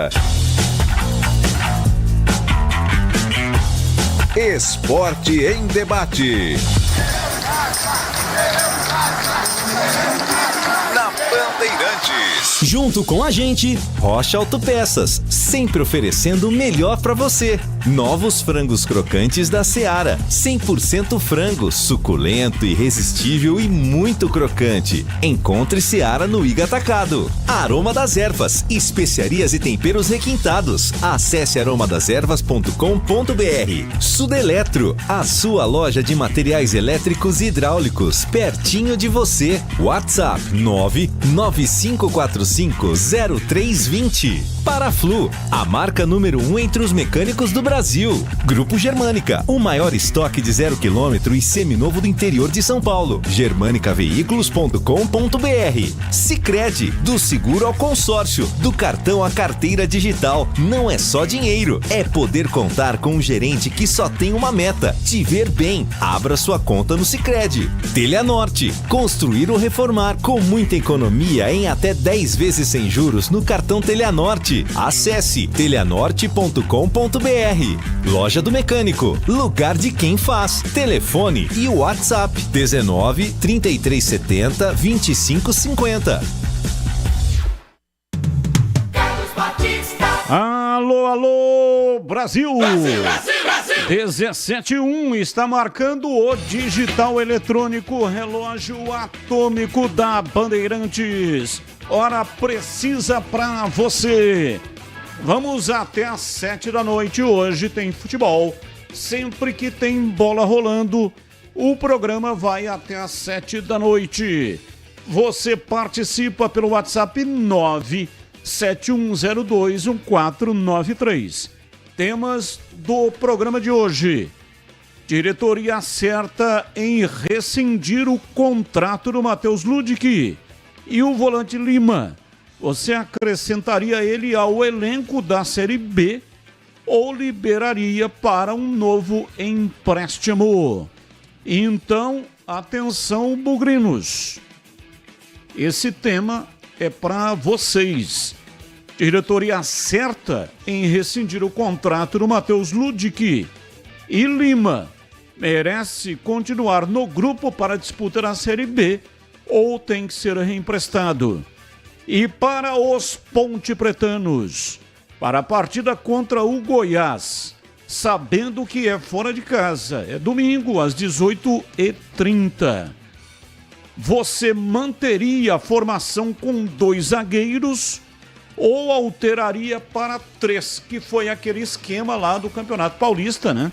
volta. Esporte em debate. Na Bandeirantes. Junto com a gente, Rocha Autopeças, sempre oferecendo o melhor para você. Novos frangos crocantes da Seara, 100% frango, suculento, irresistível e muito crocante. Encontre Seara no Iga Atacado. Aroma das Ervas, especiarias e temperos requintados. Acesse aromadeservas.com.br. Sudeletro, a sua loja de materiais elétricos e hidráulicos, pertinho de você. WhatsApp 995450320. Paraflu, a marca número 1 entre os mecânicos do Brasil. Grupo Germânica, o maior estoque de 0 km e seminovo do interior de São Paulo. germanicaveículos.com.br. Sicredi, do seguro ao consórcio, do cartão à carteira digital. Não é só dinheiro, é poder contar com um gerente que só tem uma meta: te ver bem. Abra sua conta no Sicredi. Telhanorte, construir ou reformar com muita economia em até 10 vezes sem juros no cartão Telhanorte. Acesse telhanorte.com.br. Loja do Mecânico, lugar de quem faz. Telefone e WhatsApp 19 3370 2550. Alô, alô, Brasil! Brasil, Brasil, Brasil! 17:01 está marcando o digital eletrônico relógio atômico da Bandeirantes. Hora precisa pra você. Vamos até às 7 da noite. Hoje tem futebol. Sempre que tem bola rolando, o programa vai até às 7 da noite. Você participa pelo WhatsApp 971021493. Temas do programa de hoje. Diretoria acerta em rescindir o contrato do Matheus Ludic. E o volante Lima, você acrescentaria ele ao elenco da Série B ou liberaria para um novo empréstimo? Então, atenção, bugrinos. Esse tema é para vocês. Diretoria acerta em rescindir o contrato do Matheus Ludic. E Lima merece continuar no grupo para disputar a Série B ou tem que ser reemprestado? E para os pontepretanos, para a partida contra o Goiás, sabendo que é fora de casa, é domingo às 18h30, você manteria a formação com 2 zagueiros ou alteraria para 3, que foi aquele esquema lá do Campeonato Paulista, né?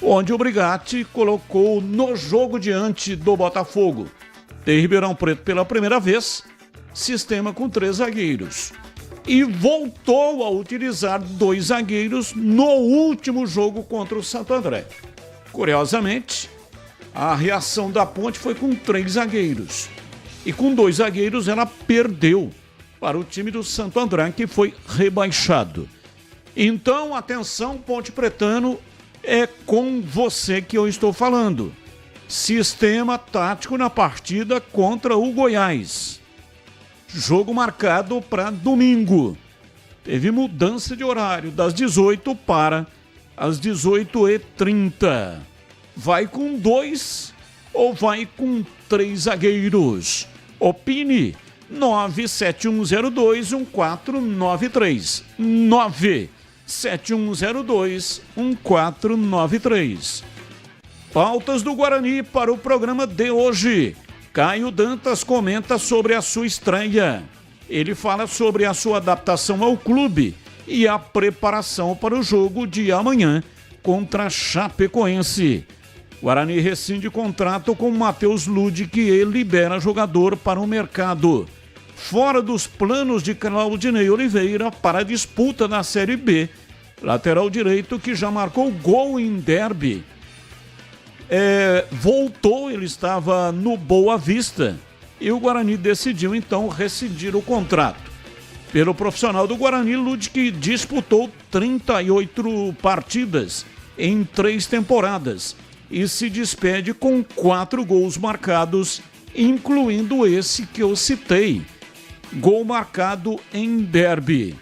Onde o Brigatti colocou no jogo diante do Botafogo de Ribeirão Preto pela primeira vez, sistema com 3 zagueiros. E voltou a utilizar 2 zagueiros no último jogo contra o Santo André. Curiosamente, a reação da Ponte foi com 3 zagueiros. E com 2 zagueiros ela perdeu para o time do Santo André, que foi rebaixado. Então, atenção, Ponte Pretano, é com você que eu estou falando. Sistema tático na partida contra o Goiás. Jogo marcado para domingo. Teve mudança de horário das 18 para as 18h30. Vai com 2 ou vai com 3 zagueiros? Opine. 971021493. 971021493. Pautas do Guarani para o programa de hoje. Caio Dantas comenta sobre a sua estreia. Ele fala sobre a sua adaptação ao clube e a preparação para o jogo de amanhã contra a Chapecoense. Guarani rescinde contrato com Matheus Ludic e libera jogador para o mercado. Fora dos planos de Claudinei Oliveira para a disputa da Série B. Lateral direito que já marcou gol em derby. Voltou, ele estava no Boa Vista e o Guarani decidiu então rescindir o contrato. Pelo profissional do Guarani, Ludic disputou 38 partidas em 3 temporadas e se despede com 4 gols marcados, incluindo esse que eu citei, gol marcado em derby.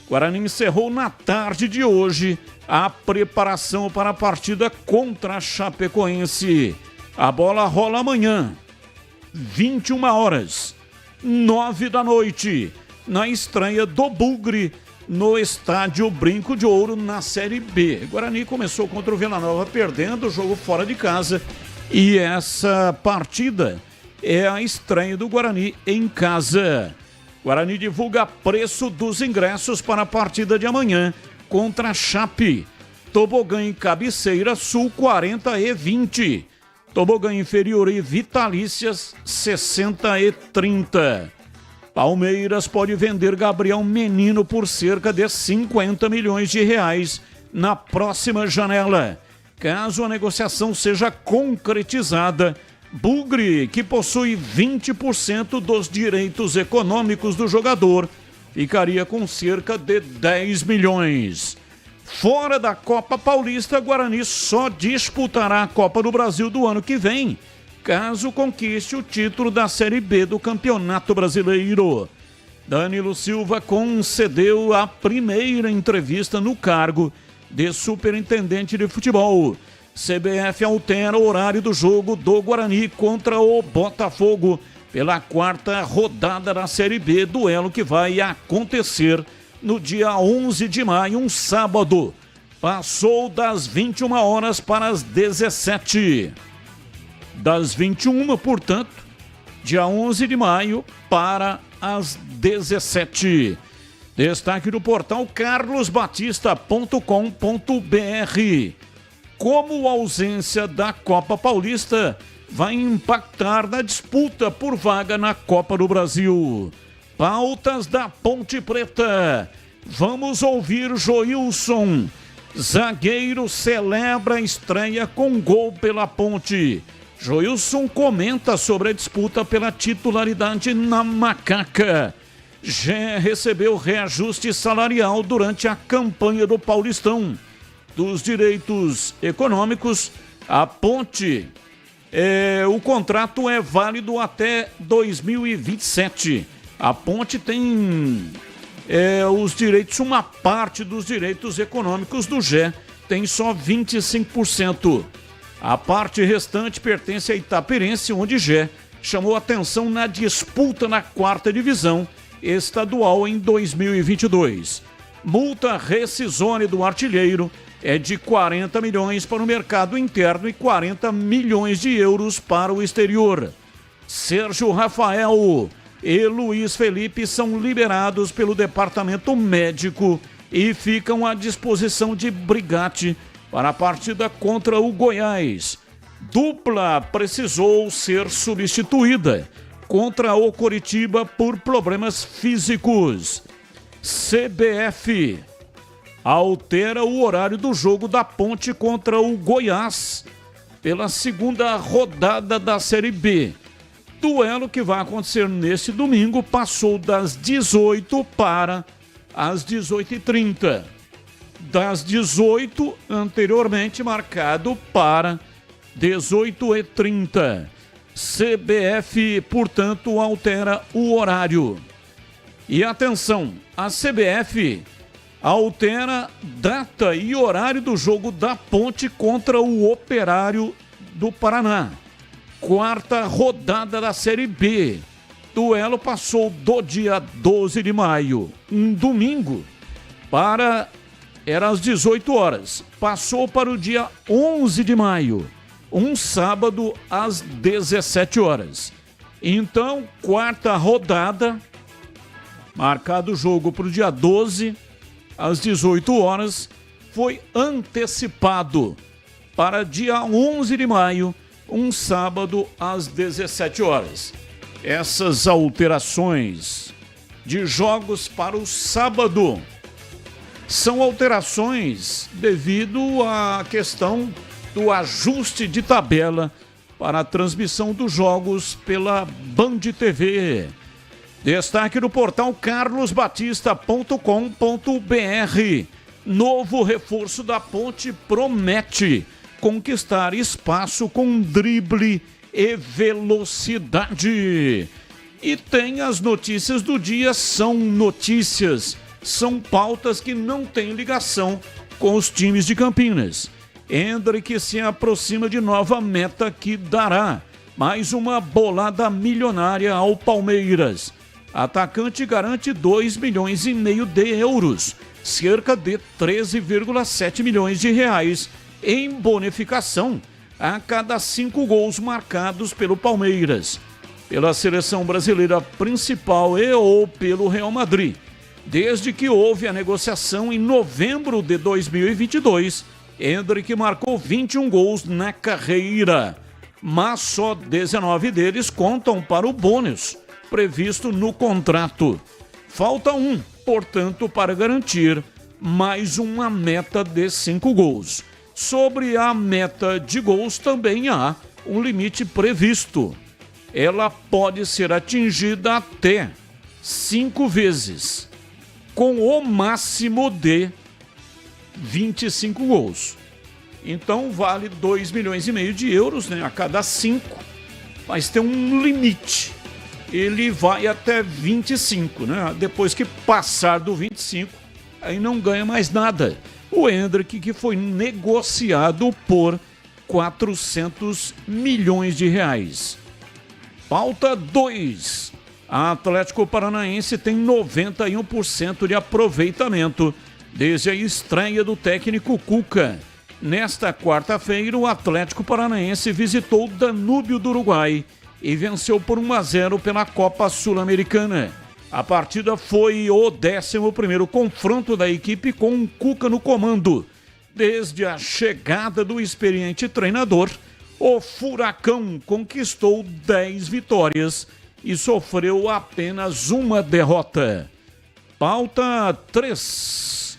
Guarani encerrou na tarde de hoje a preparação para a partida contra a Chapecoense. A bola rola amanhã, 21 horas, 9 da noite, na estreia do Bugre, no estádio Brinco de Ouro, na Série B. Guarani começou contra o Vila Nova perdendo o jogo fora de casa e essa partida é a estreia do Guarani em casa. Guarani divulga preço dos ingressos para a partida de amanhã contra a Chape. Tobogã e Cabeceira Sul 40 e 20. Tobogã inferior e Vitalícias 60 e 30. Palmeiras pode vender Gabriel Menino por cerca de 50 milhões de reais na próxima janela. Caso a negociação seja concretizada, Bugre, que possui 20% dos direitos econômicos do jogador, ficaria com cerca de 10 milhões. Fora da Copa Paulista, Guarani só disputará a Copa do Brasil do ano que vem, caso conquiste o título da Série B do Campeonato Brasileiro. Danilo Silva concedeu a primeira entrevista no cargo de superintendente de futebol. CBF altera o horário do jogo do Guarani contra o Botafogo pela 4ª rodada da Série B, duelo que vai acontecer no dia 11 de maio, um sábado. Passou das 21 horas para as 17. Das 21, portanto, dia 11 de maio para as 17. Destaque do portal carlosbatista.com.br. Como a ausência da Copa Paulista vai impactar na disputa por vaga na Copa do Brasil? Pautas da Ponte Preta. Vamos ouvir Joilson. Zagueiro celebra a estreia com gol pela Ponte. Joilson comenta sobre a disputa pela titularidade na Macaca. Gé recebeu reajuste salarial durante a campanha do Paulistão. Dos direitos econômicos, a Ponte, o contrato é válido até 2027. A Ponte tem os direitos, uma parte dos direitos econômicos do Gé tem só 25%. A parte restante pertence a Itaperense, onde Gé chamou atenção na disputa na 4ª divisão estadual em 2022. Multa rescisória do artilheiro é de 40 milhões para o mercado interno e 40 milhões de euros para o exterior. Sérgio Rafael e Luiz Felipe são liberados pelo departamento médico e ficam à disposição de Brigatti para a partida contra o Goiás. Dupla precisou ser substituída contra o Coritiba por problemas físicos. CBF altera o horário do jogo da Ponte contra o Goiás pela 2ª rodada da Série B. Duelo que vai acontecer neste domingo passou das 18 para as 18h30. Das 18, anteriormente marcado para 18h30. CBF, portanto, altera o horário. E atenção, a CBF altera data e horário do jogo da Ponte contra o Operário do Paraná. 4ª rodada da Série B. Duelo passou do dia 12 de maio, um domingo, era às 18 horas. Passou para o dia 11 de maio, um sábado às 17 horas. Então, 4ª rodada, marcado o jogo para o dia 12, às 18 horas, foi antecipado para dia 11 de maio, um sábado às 17 horas. Essas alterações de jogos para o sábado são alterações devido à questão do ajuste de tabela para a transmissão dos jogos pela Band TV. Destaque do portal carlosbatista.com.br. Novo reforço da Ponte promete conquistar espaço com drible e velocidade. E tem as notícias do dia, são notícias são pautas que não têm ligação com os times de Campinas. Endrick se aproxima de nova meta que dará mais uma bolada milionária ao Palmeiras. Atacante garante 2,5 milhões de euros, cerca de 13,7 milhões de reais em bonificação a cada 5 gols marcados pelo Palmeiras, pela seleção brasileira principal e ou pelo Real Madrid. Desde que houve a negociação em novembro de 2022, Endrick marcou 21 gols na carreira, mas só 19 deles contam para o bônus previsto no contrato. Falta um, portanto, para garantir mais uma meta de 5 gols. Sobre a meta de gols também há um limite previsto. Ela pode ser atingida até 5 vezes, com o máximo de 25 gols. Então vale 2,5 milhões de euros, né, a cada 5, mas tem um limite. Ele vai até 25, né? Depois que passar do 25, aí não ganha mais nada. O Endrick, que foi negociado por 400 milhões de reais. Pauta 2. A Atlético Paranaense tem 91% de aproveitamento desde a estreia do técnico Cuca. Nesta quarta-feira, o Atlético Paranaense visitou o Danúbio do Uruguai e venceu por 1-0 pela Copa Sul-Americana. A partida foi o 11º confronto da equipe com o Cuca no comando. Desde a chegada do experiente treinador, o Furacão conquistou 10 vitórias e sofreu apenas uma derrota. Pauta 3.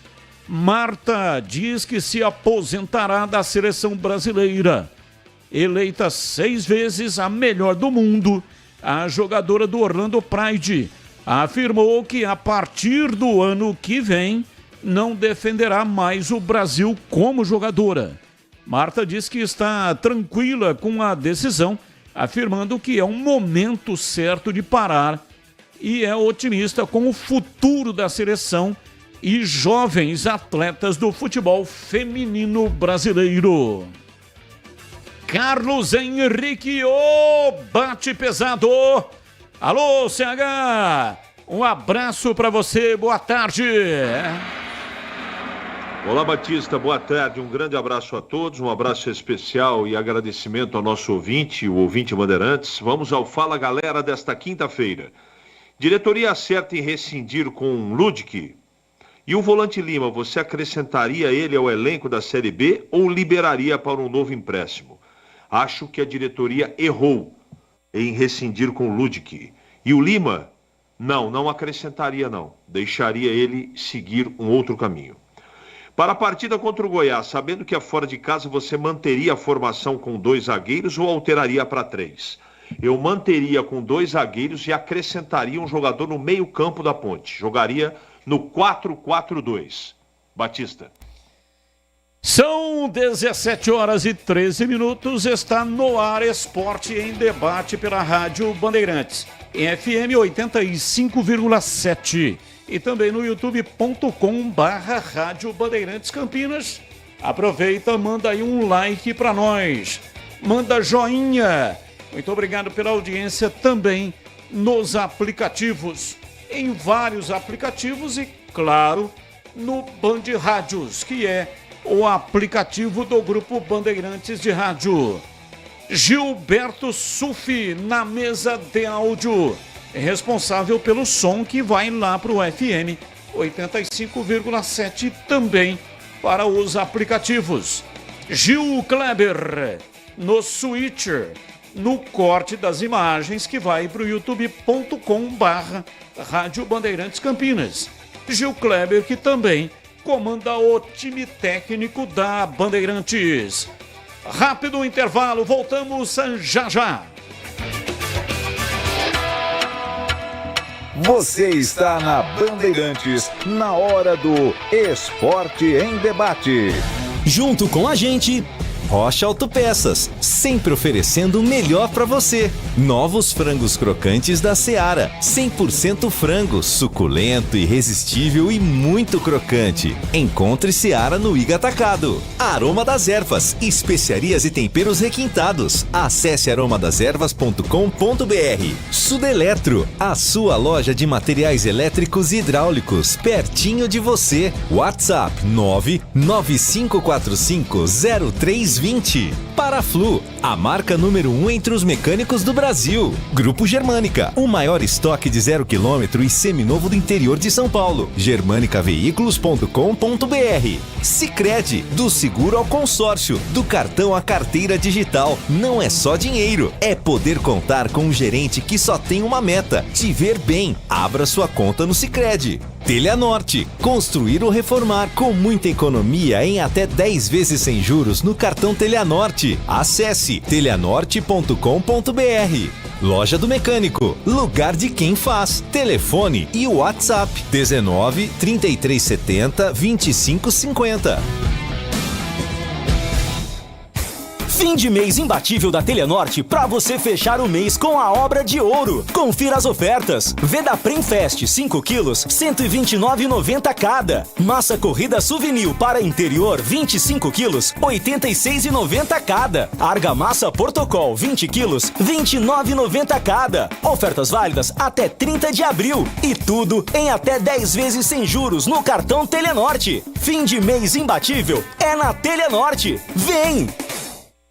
Marta diz que se aposentará da seleção brasileira. Eleita 6 vezes a melhor do mundo, a jogadora do Orlando Pride afirmou que a partir do ano que vem não defenderá mais o Brasil como jogadora. Marta diz que está tranquila com a decisão, afirmando que é um momento certo de parar e é otimista com o futuro da seleção e jovens atletas do futebol feminino brasileiro. Carlos Henrique, bate pesado. Alô, CH, um abraço para você, boa tarde. Olá, Batista, boa tarde, um grande abraço a todos, um abraço especial e agradecimento ao nosso ouvinte, o ouvinte Bandeirantes. Vamos ao Fala Galera desta quinta-feira. Diretoria acerta em rescindir com Ludic. E o volante Lima, você acrescentaria ele ao elenco da Série B ou liberaria para um novo empréstimo? Acho que a diretoria errou em rescindir com o Ludic. E o Lima, não acrescentaria não. Deixaria ele seguir um outro caminho. Para a partida contra o Goiás, sabendo que é fora de casa, você manteria a formação com 2 zagueiros ou alteraria para 3? Eu manteria com 2 zagueiros e acrescentaria um jogador no meio-campo da Ponte. Jogaria no 4-4-2. Batista. São 17h13, está no ar Esporte em Debate pela Rádio Bandeirantes, em FM 85,7 e também no youtube.com/Rádio Bandeirantes Campinas. Aproveita, manda aí um like para nós, manda joinha. Muito obrigado pela audiência também nos aplicativos, em vários aplicativos e, claro, no Band Rádios, que é o aplicativo do Grupo Bandeirantes de Rádio. Gilberto Sufi na mesa de áudio, responsável pelo som que vai lá para o FM 85,7 também para os aplicativos. Gil Kleber no switcher, no corte das imagens que vai para o youtube.com/Rádio Bandeirantes Campinas. Gil Kleber, que também comanda o time técnico da Bandeirantes. Rápido intervalo, voltamos já. Você está na Bandeirantes, na hora do Esporte em Debate. Junto com a gente, Rocha Autopeças, sempre oferecendo o melhor para você. Novos frangos crocantes da Seara, 100% frango, suculento, irresistível e muito crocante. Encontre Seara no Iga Atacado. Aroma das Ervas, especiarias e temperos requintados. Acesse aromadeservas.com.br. Sudeletro, a sua loja de materiais elétricos e hidráulicos, pertinho de você. WhatsApp 995450320. Paraflu, a marca número 1 entre os mecânicos do Brasil. Grupo Germânica, o maior estoque de 0 km e seminovo do interior de São Paulo. germanicaveículos.com.br. Sicredi, do seguro ao consórcio, do cartão à carteira digital. Não é só dinheiro, é poder contar com um gerente que só tem uma meta: te ver bem. Abra sua conta no Sicredi. Teleanorte, construir ou reformar com muita economia em até 10 vezes sem juros no cartão Teleanorte. Acesse teleanorte.com.br. Loja do Mecânico, lugar de quem faz. Telefone e WhatsApp 19 3370 2550. Fim de mês imbatível da Teleanorte para você fechar o mês com a obra de ouro. Confira as ofertas. Vedaprim Fest 5 quilos, R$ 129,90 cada. Massa corrida Souvenir para interior 25 quilos, R$ 86,90 cada. Argamassa Portocol 20 quilos, R$ 29,90 cada. Ofertas válidas até 30 de abril. E tudo em até 10 vezes sem juros no cartão Teleanorte. Fim de mês imbatível é na Teleanorte. Vem!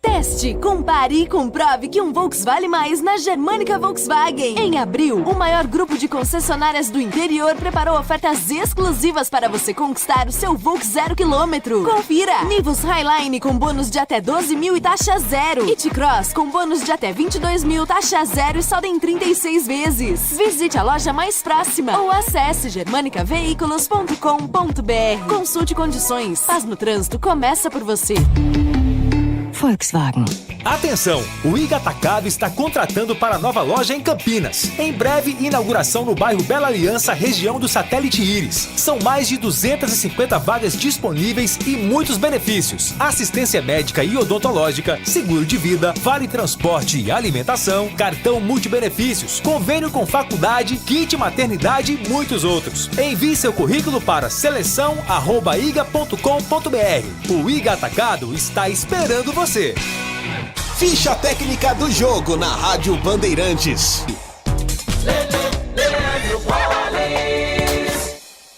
Teste, compare e comprove que um Volks vale mais na Germânica Volkswagen. Em abril, o maior grupo de concessionárias do interior preparou ofertas exclusivas para você conquistar o seu Volks 0 km. Confira! Nivus Highline com bônus de até 12 mil e taxa zero. E T-Cross com bônus de até 22 mil, taxa zero e saldo em 36 vezes. Visite a loja mais próxima ou acesse germanicaveículos.com.br. Consulte condições. Paz no trânsito começa por você. Volkswagen. Atenção! O Iga Atacado está contratando para a nova loja em Campinas. Em breve, inauguração no bairro Bela Aliança, região do Satélite Íris. São mais de 250 vagas disponíveis e muitos benefícios. Assistência médica e odontológica, seguro de vida, vale transporte e alimentação, cartão multibenefícios, convênio com faculdade, kit maternidade e muitos outros. Envie seu currículo para seleção@iga.com.br. O Iga Atacado está esperando você. Ficha técnica do jogo na Rádio Bandeirantes.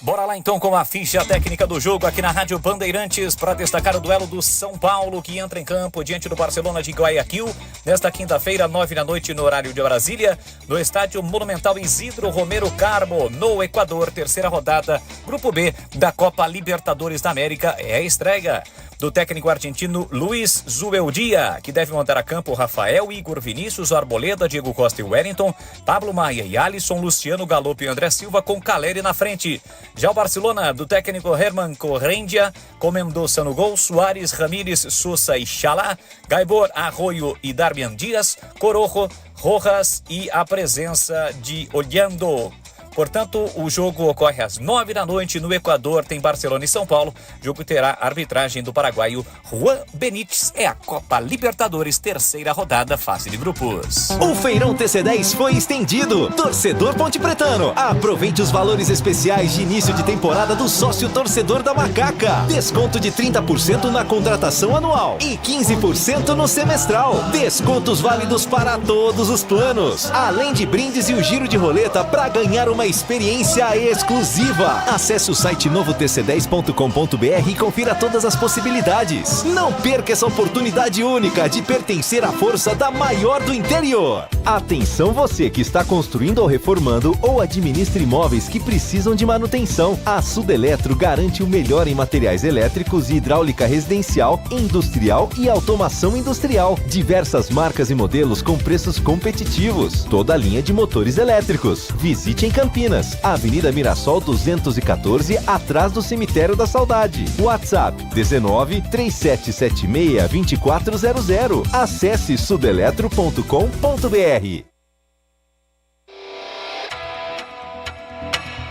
Bora lá então com a ficha técnica do jogo aqui na Rádio Bandeirantes para destacar o duelo do São Paulo, que entra em campo diante do Barcelona de Guayaquil nesta quinta-feira, 9h no horário de Brasília, no estádio Monumental Isidro Romero Carmo, no Equador. Terceira rodada, Grupo B da Copa Libertadores da América. É a estreia do técnico argentino Luiz Zubeldia, que deve mandar a campo Rafael, Igor, Vinícius, Arboleda, Diego Costa e Wellington, Pablo Maia e Alisson, Luciano, Galopo e André Silva, com Caleri na frente. Já o Barcelona, do técnico Herman Correndia, com Mendoza no gol, Suárez, Ramírez, Sousa e Chalá, Gaibor, Arroyo e Darmian Dias, Corojo, Rojas e a presença de Olhando. Portanto, o jogo ocorre às 9h no Equador, tem Barcelona e São Paulo. O jogo terá arbitragem do paraguaio Juan Benítez. É a Copa Libertadores, terceira rodada, fase de grupos. O Feirão TC10 foi estendido. Torcedor Ponte Pretano, aproveite os valores especiais de início de temporada do sócio torcedor da Macaca. Desconto de 30% na contratação anual e 15% no semestral. Descontos válidos para todos os planos. Além de brindes e o giro de roleta para ganhar uma experiência exclusiva. Acesse o site novotc10.com.br e confira todas as possibilidades. Não perca essa oportunidade única de pertencer à força da maior do interior. Atenção você que está construindo ou reformando ou administra imóveis que precisam de manutenção. A Sudeletro garante o melhor em materiais elétricos e hidráulica residencial, industrial e automação industrial. Diversas marcas e modelos com preços competitivos. Toda a linha de motores elétricos. Visite em Campinas, Avenida Mirassol 214, atrás do Cemitério da Saudade. WhatsApp 19 3776 2400. Acesse sudeletro.com.br.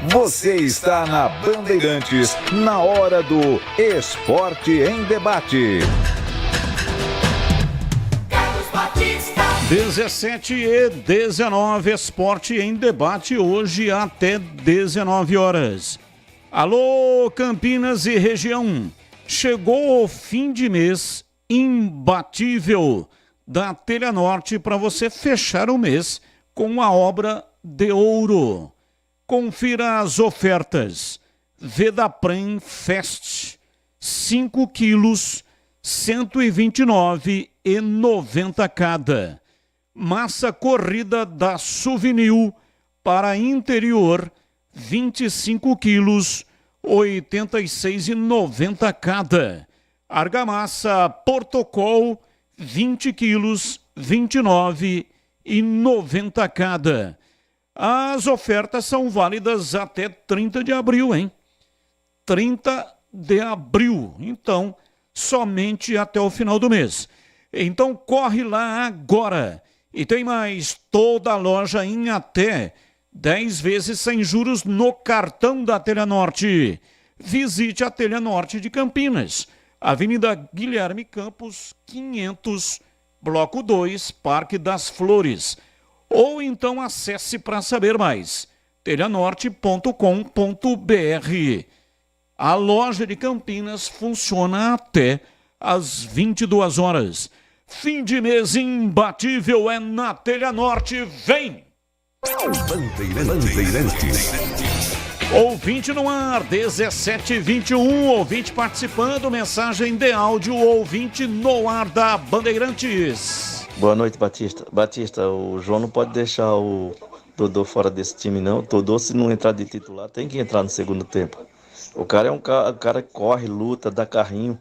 Você está na Bandeirantes, na hora do Esporte em Debate. 17h19, esporte em debate hoje até 19 horas. Alô, Campinas e região. Chegou o fim de mês imbatível da Telenorte para você fechar o mês com a obra de ouro. Confira as ofertas. Vedapren Fest, 5 quilos, R$ 129,90 cada. Massa corrida da Souvenir para interior, 25 quilos, R$ 86,90 cada. Argamassa Portocol, 20 quilos, R$ 29,90 cada. As ofertas são válidas até 30 de abril, hein? 30 de abril, então, somente até o final do mês. Então, corre lá agora. E tem mais, toda a loja em até 10 vezes sem juros no cartão da Telenorte. Visite a Telenorte de Campinas, Avenida Guilherme Campos, 500, Bloco 2, Parque das Flores. Ou então acesse para saber mais, telenorte.com.br. A loja de Campinas funciona até às 22 horas. Fim de mês imbatível é na Telenorte. Vem! Bandeirantes. Ouvinte no ar, 17h21, ouvinte participando, mensagem de áudio, ouvinte no ar da Bandeirantes. Boa noite, Batista. Batista, o João não pode deixar o Dodô fora desse time, não. O Dodô, se não entrar de titular, tem que entrar no segundo tempo. O cara é um cara que corre, luta, dá carrinho.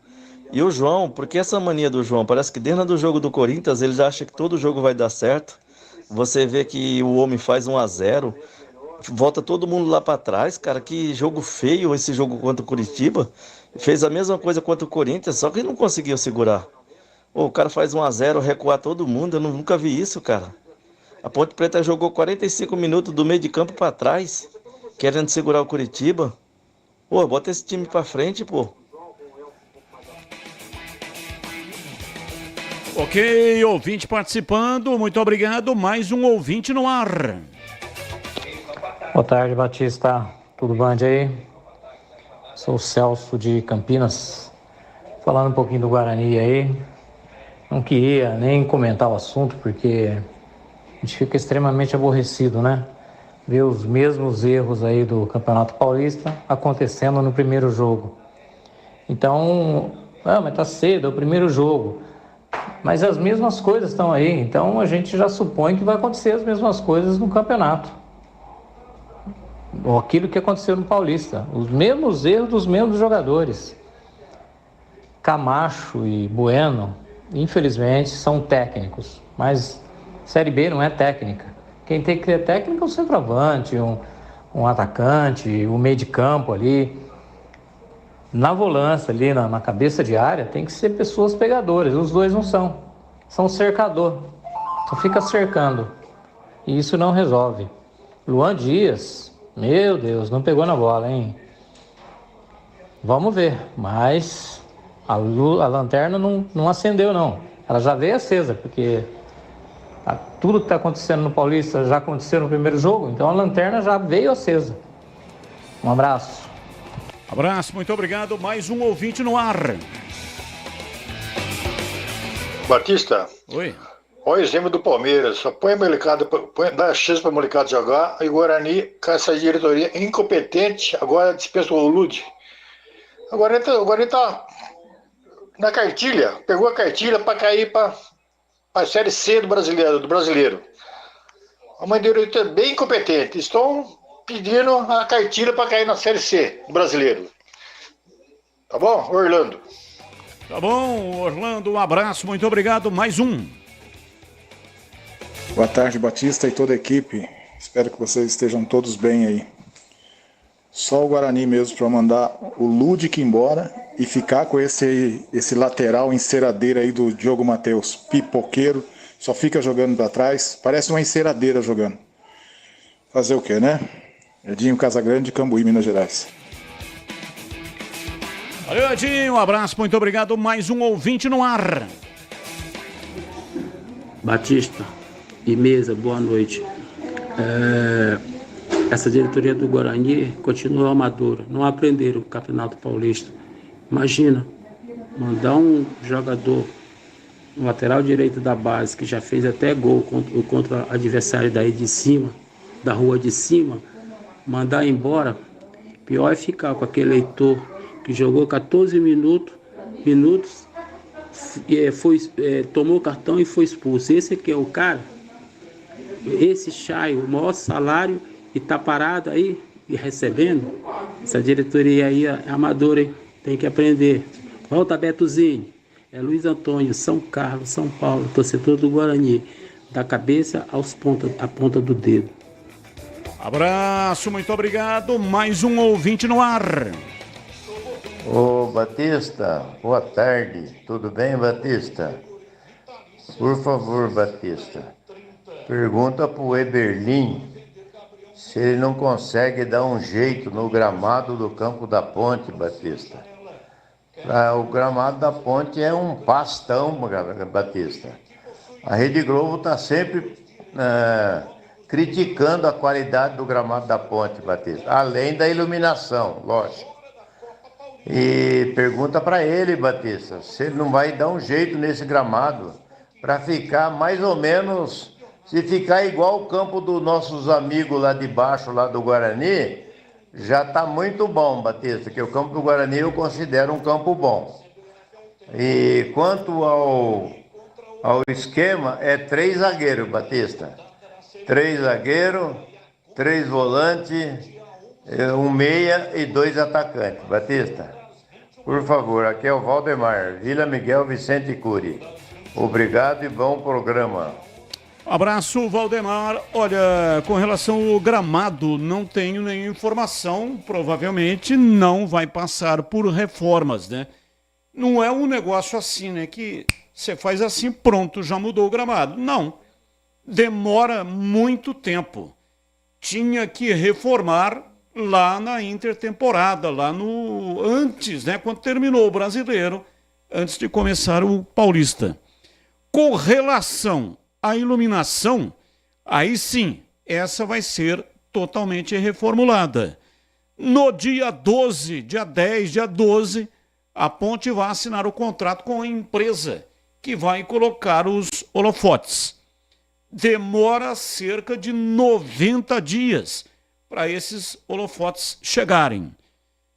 E o João, porque essa mania do João, parece que desde o jogo do Corinthians, ele já acha que todo jogo vai dar certo. Você vê que o homem faz 1-0, volta todo mundo lá para trás, cara, que jogo feio esse jogo contra o Curitiba. Fez a mesma coisa contra o Corinthians, só que ele não conseguiu segurar. O cara faz 1-0, recuar todo mundo, eu nunca vi isso, cara. A Ponte Preta jogou 45 minutos do meio de campo para trás, querendo segurar o Curitiba. Pô, bota esse time para frente, pô. Ok, ouvinte participando, muito obrigado. Mais um ouvinte no ar. Boa tarde, Batista. Tudo bem aí? Sou o Celso de Campinas. Falando um pouquinho do Guarani aí. Não queria nem comentar o assunto, porque a gente fica extremamente aborrecido, né? Ver os mesmos erros aí do Campeonato Paulista acontecendo no primeiro jogo. Então, mas tá cedo, é o primeiro jogo. Mas as mesmas coisas estão aí, então a gente já supõe que vai acontecer as mesmas coisas no campeonato. Ou aquilo que aconteceu no Paulista, os mesmos erros dos mesmos jogadores. Camacho e Bueno, infelizmente, são técnicos, mas Série B não é técnica. Quem tem que ter técnica é o centroavante, um atacante, o meio de campo ali. Na volância ali, na cabeça de área, tem que ser pessoas pegadoras. Os dois não são. São cercador. Só fica cercando. E isso não resolve. Luan Dias, meu Deus, não pegou na bola, hein? Vamos ver. Mas a lanterna não acendeu, não. Ela já veio acesa, porque tudo que está acontecendo no Paulista já aconteceu no primeiro jogo. Então a lanterna já veio acesa. Um abraço. Abraço, muito obrigado. Mais um ouvinte no ar. Batista. Oi. Olha o exemplo do Palmeiras. Só põe a molecada, dá chance para a molecada jogar. E o Guarani, com essa diretoria incompetente, agora dispensa o Lud. O Guarani tá na cartilha. Pegou a cartilha para cair para a Série C do brasileiro. Uma diretoria bem incompetente. Estão pedindo a cartilha para cair na Série C do brasileiro. Tá bom, Orlando? Tá bom, Orlando, um abraço, muito obrigado. Mais um. Boa tarde, Batista e toda a equipe. Espero que vocês estejam todos bem aí. Só o Guarani mesmo para mandar o Ludic embora e ficar com esse lateral enceradeira aí do Diogo Matheus, pipoqueiro, só fica jogando para trás, parece uma enceradeira jogando. Fazer o quê, né? Edinho Casagrande, de Cambuí, Minas Gerais. Valeu, Edinho, um abraço, muito obrigado. Mais um ouvinte no ar. Batista, e mesa, boa noite. Essa diretoria do Guarani continua amadora, não aprenderam o Campeonato Paulista. Imagina, mandar um jogador, um lateral direito da base, que já fez até gol contra adversário daí de cima, da rua de cima, mandar embora. Pior é ficar com aquele Heitor que jogou 14 minutos, tomou cartão e foi expulso. Esse aqui é o cara, esse Chay, o maior salário, e tá parado aí e recebendo. Essa diretoria aí é amadora, hein? Tem que aprender. Volta, Betozinho. É Luiz Antônio, São Carlos, São Paulo, torcedor do Guarani, da cabeça à ponta do dedo. Abraço, muito obrigado. Mais um ouvinte no ar. Ô Batista, boa tarde. Tudo bem, Batista? Por favor, Batista, pergunta pro Eberlin se ele não consegue dar um jeito no gramado do Campo da Ponte, Batista. O gramado da Ponte é um pastão, Batista. A Rede Globo está sempre criticando a qualidade do gramado da Ponte, Batista, além da iluminação, lógico. E pergunta para ele, Batista, se ele não vai dar um jeito nesse gramado para ficar mais ou menos, se ficar igual o campo dos nossos amigos lá de baixo, lá do Guarani, já está muito bom, Batista, que o campo do Guarani eu considero um campo bom. E quanto ao esquema, é 3 zagueiros, Batista. 3 zagueiros, 3 volantes, 1 meia e 2 atacantes. Batista, por favor, aqui é o Valdemar, Vila Miguel Vicente Curi. Obrigado e bom programa. Abraço, Valdemar. Olha, com relação ao gramado, não tenho nenhuma informação. Provavelmente não vai passar por reformas, né? Não é um negócio assim, né? Que você faz assim, pronto, já mudou o gramado. Não. Demora muito tempo. Tinha que reformar lá na intertemporada, lá no antes, né? Quando terminou o Brasileiro, antes de começar o Paulista. Com relação à iluminação, aí sim, essa vai ser totalmente reformulada. No dia 12, dia 10, dia 12, a Ponte vai assinar o contrato com a empresa que vai colocar os holofotes. Demora cerca de 90 dias para esses holofotes chegarem.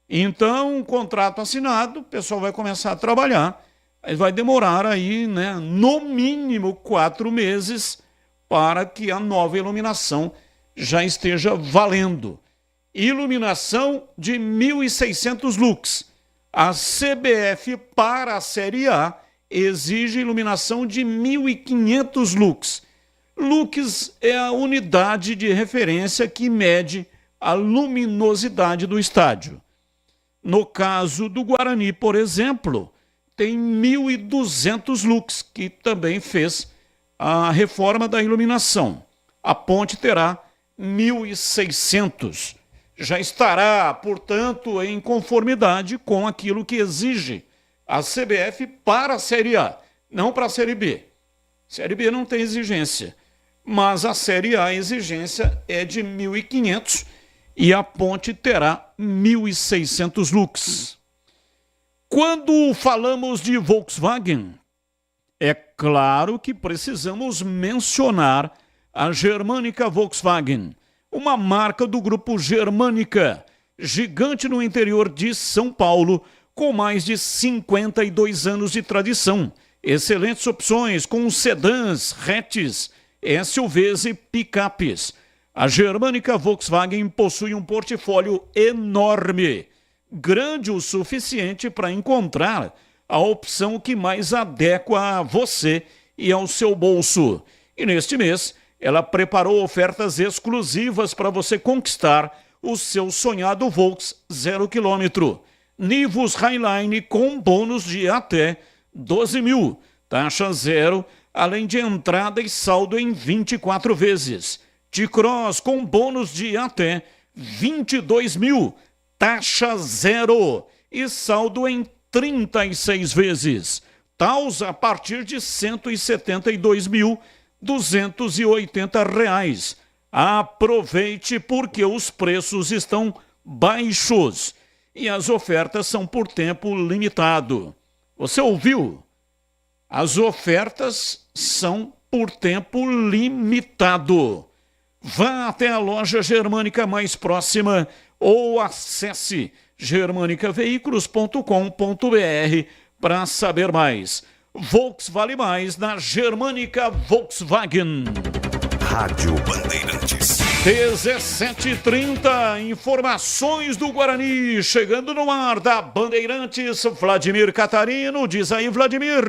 Então, um contrato assinado, o pessoal vai começar a trabalhar. Vai demorar aí, né, no mínimo 4 meses para que a nova iluminação já esteja valendo. Iluminação de 1.600 lux. A CBF para a Série A exige iluminação de 1.500 lux. Lux é a unidade de referência que mede a luminosidade do estádio. No caso do Guarani, por exemplo, tem 1.200 lux, que também fez a reforma da iluminação. A Ponte terá 1.600. Já estará, portanto, em conformidade com aquilo que exige a CBF para a Série A, não para a Série B. Série B não tem exigência, mas a Série A a exigência é de 1.500 e a Ponte terá 1.600 lux. Quando falamos de Volkswagen, é claro que precisamos mencionar a Germânica Volkswagen, uma marca do grupo Germânica, gigante no interior de São Paulo, com mais de 52 anos de tradição. Excelentes opções com sedãs, hatches, SUVs e picapes. A Germânica Volkswagen possui um portfólio enorme, grande o suficiente para encontrar a opção que mais adequa a você e ao seu bolso. E neste mês, ela preparou ofertas exclusivas para você conquistar o seu sonhado Volks 0 km. Nivus Highline com bônus de até 12 mil. Taxa zero, além de entrada e saldo em 24 vezes. T-Cross com bônus de até 22 mil. Taxa zero e saldo em 36 vezes. Taos a partir de 172 mil. R$280. Aproveite porque os preços estão baixos e as ofertas são por tempo limitado. Você ouviu? As ofertas são por tempo limitado. Vá até a loja Germânica mais próxima ou acesse germanicaveículos.com.br para saber mais. Volks vale mais na Germânica Volkswagen. Rádio Bandeirantes. 17h30, informações do Guarani, chegando no ar da Bandeirantes, Vladimir Catarino, diz aí Vladimir.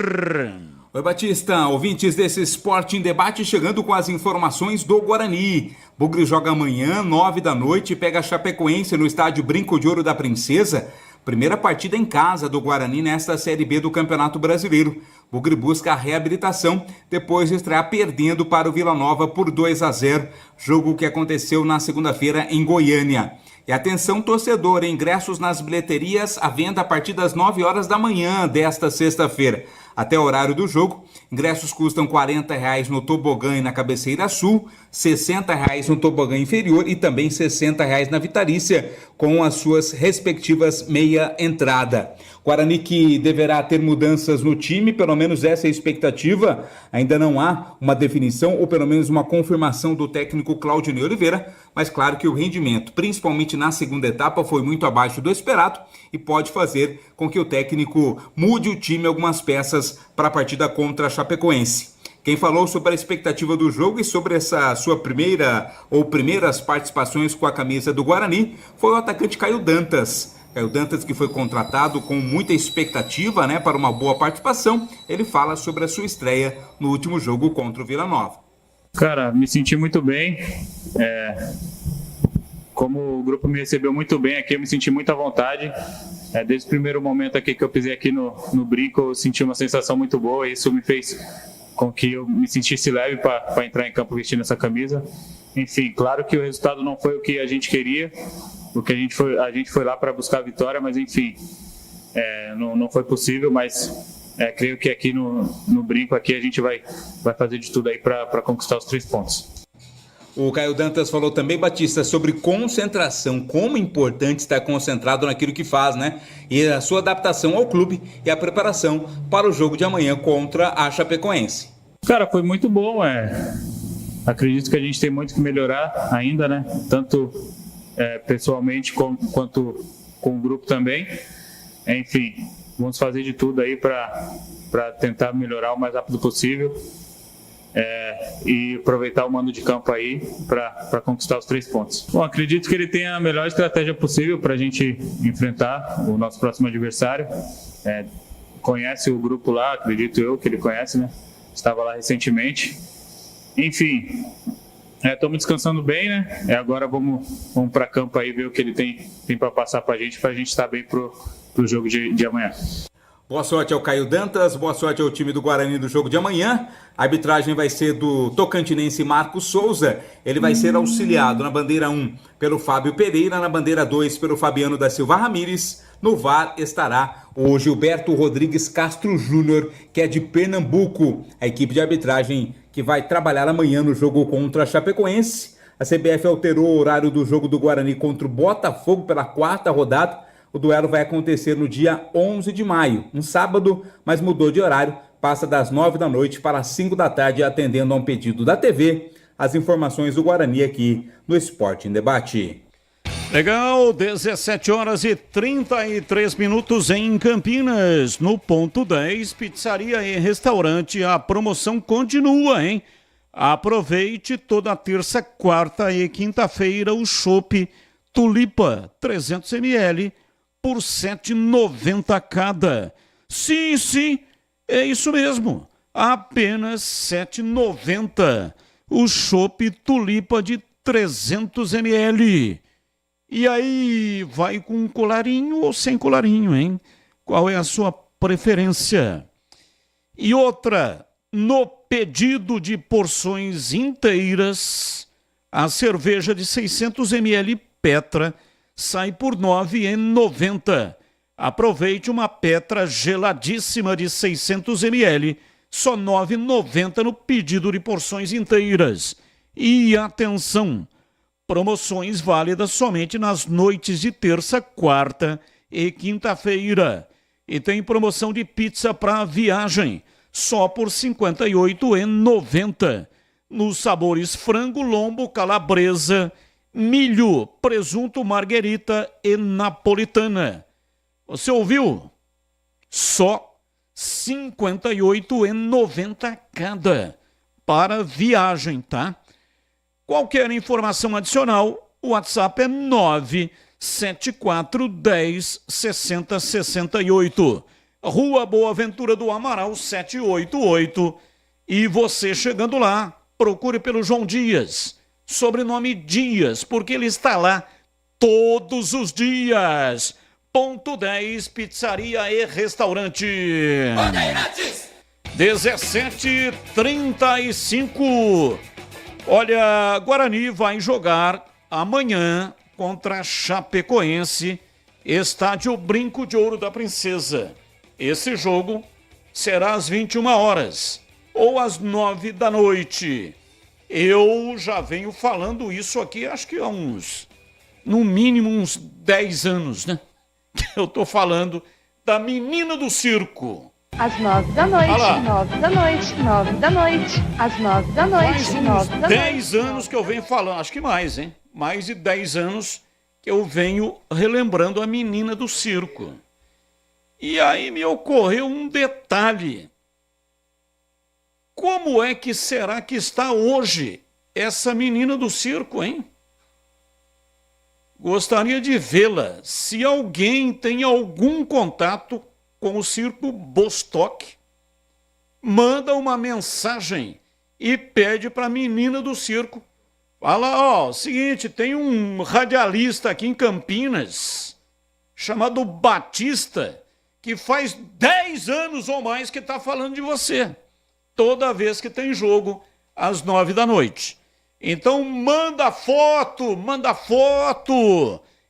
Oi Batista, ouvintes desse Esporte em Debate, chegando com as informações do Guarani. Bugre joga amanhã, 9h, pega a Chapecoense no estádio Brinco de Ouro da Princesa. Primeira partida em casa do Guarani nesta Série B do Campeonato Brasileiro. Bugre busca a reabilitação depois de estrear perdendo para o Vila Nova por 2-0, jogo que aconteceu na segunda-feira em Goiânia. E atenção torcedor, ingressos nas bilheterias à venda a partir das 9h da manhã desta sexta-feira. Até o horário do jogo, ingressos custam R$40 no tobogã e na cabeceira sul, R$60 no tobogã inferior e também R$60 na vitalícia, com as suas respectivas meia entrada. Guarani que deverá ter mudanças no time, pelo menos essa é a expectativa. Ainda não há uma definição ou pelo menos uma confirmação do técnico Claudinei Oliveira, mas claro que o rendimento, principalmente na segunda etapa, foi muito abaixo do esperado e pode fazer com que o técnico mude o time algumas peças para a partida contra a Chapecoense. Quem falou sobre a expectativa do jogo e sobre essa sua primeiras participações com a camisa do Guarani foi o atacante Caio Dantas. Caio Dantas, que foi contratado com muita expectativa, para uma boa participação, ele fala sobre a sua estreia no último jogo contra o Vila Nova. Cara, me senti muito bem. Como o grupo me recebeu muito bem aqui, eu me senti muito à vontade. Desde o primeiro momento aqui que eu pisei aqui no Brinco, eu senti uma sensação muito boa e isso me fez com que eu me sentisse leve para entrar em campo vestindo essa camisa. Enfim, claro que o resultado não foi o que a gente queria, porque a gente foi lá para buscar a vitória, mas enfim, não foi possível, mas creio que aqui no Brinco aqui a gente vai fazer de tudo aí para conquistar os 3 pontos. O Caio Dantas falou também, Batista, sobre concentração, como é importante estar concentrado naquilo que faz, e a sua adaptação ao clube e a preparação para o jogo de amanhã contra a Chapecoense. Cara, foi muito bom, acredito que a gente tem muito que melhorar ainda, tanto pessoalmente quanto com o grupo também. Enfim, vamos fazer de tudo aí para tentar melhorar o mais rápido possível. E aproveitar o mando de campo aí para conquistar os 3 pontos. Bom, acredito que ele tem a melhor estratégia possível para a gente enfrentar o nosso próximo adversário. Conhece o grupo lá, acredito eu que ele conhece, Estava lá recentemente. Enfim, estamos descansando bem, Agora vamos para campo aí ver o que ele tem para passar para a gente estar bem pro jogo de amanhã. Boa sorte ao Caio Dantas, boa sorte ao time do Guarani do jogo de amanhã. A arbitragem vai ser do tocantinense Marcos Souza. Ele vai ser auxiliado na bandeira 1 pelo Fábio Pereira, na bandeira 2 pelo Fabiano da Silva Ramires. No VAR estará o Gilberto Rodrigues Castro Júnior, que é de Pernambuco. A equipe de arbitragem que vai trabalhar amanhã no jogo contra a Chapecoense. A CBF alterou o horário do jogo do Guarani contra o Botafogo pela 4ª rodada. O duelo vai acontecer no dia 11 de maio, um sábado, mas mudou de horário, passa das 9h para as 5 da tarde, atendendo a um pedido da TV. As informações do Guarani aqui no Esporte em Debate. Legal, 17h33 em Campinas, no ponto 10, pizzaria e restaurante, a promoção continua, Aproveite toda terça, quarta e quinta-feira o chopp Tulipa 300 ml por R$ 7,90 cada. Sim, é isso mesmo. Apenas R$ 7,90. O chopp Tulipa de 300 ml. E aí, vai com colarinho ou sem colarinho, Qual é a sua preferência? E outra, no pedido de porções inteiras, a cerveja de 600 ml Petra sai por R$ 9,90. Aproveite uma Petra geladíssima de 600 ml, só R$ 9,90 no pedido de porções inteiras. E atenção, promoções válidas somente nas noites de terça, quarta e quinta-feira. E tem promoção de pizza para viagem, só por R$ 58,90. Nos sabores frango, lombo, calabresa, milho, presunto, marguerita e napolitana. Você ouviu? Só R$ 58,90 cada para viagem, tá? Qualquer informação adicional, o WhatsApp é 97410 6068. Rua Boa Ventura do Amaral, 788. E você chegando lá, procure pelo João Dias, sobrenome Dias, porque ele está lá todos os dias. Ponto 10, pizzaria e restaurante. 17h35. Olha, Guarani vai jogar amanhã contra Chapecoense, estádio Brinco de Ouro da Princesa. Esse jogo será às 21 horas ou às 9 da noite. Eu já venho falando isso aqui, acho que há no mínimo uns 10 anos, né? Que eu tô falando da menina do circo. Às 9 da noite, 9 da noite, 9 da noite, às 9 da noite, 9 da noite. 10 anos que eu venho falando, acho que mais, hein? Mais de 10 anos que eu venho relembrando a menina do circo. E aí me ocorreu um detalhe. Como é que será que está hoje essa menina do circo, hein? Gostaria de vê-la. Se alguém tem algum contato com o circo Bostock, manda uma mensagem e pede para a menina do circo. Fala, seguinte, tem um radialista aqui em Campinas, chamado Batista, que faz 10 anos ou mais que está falando de você, toda vez que tem jogo às 9 da noite. Então manda foto,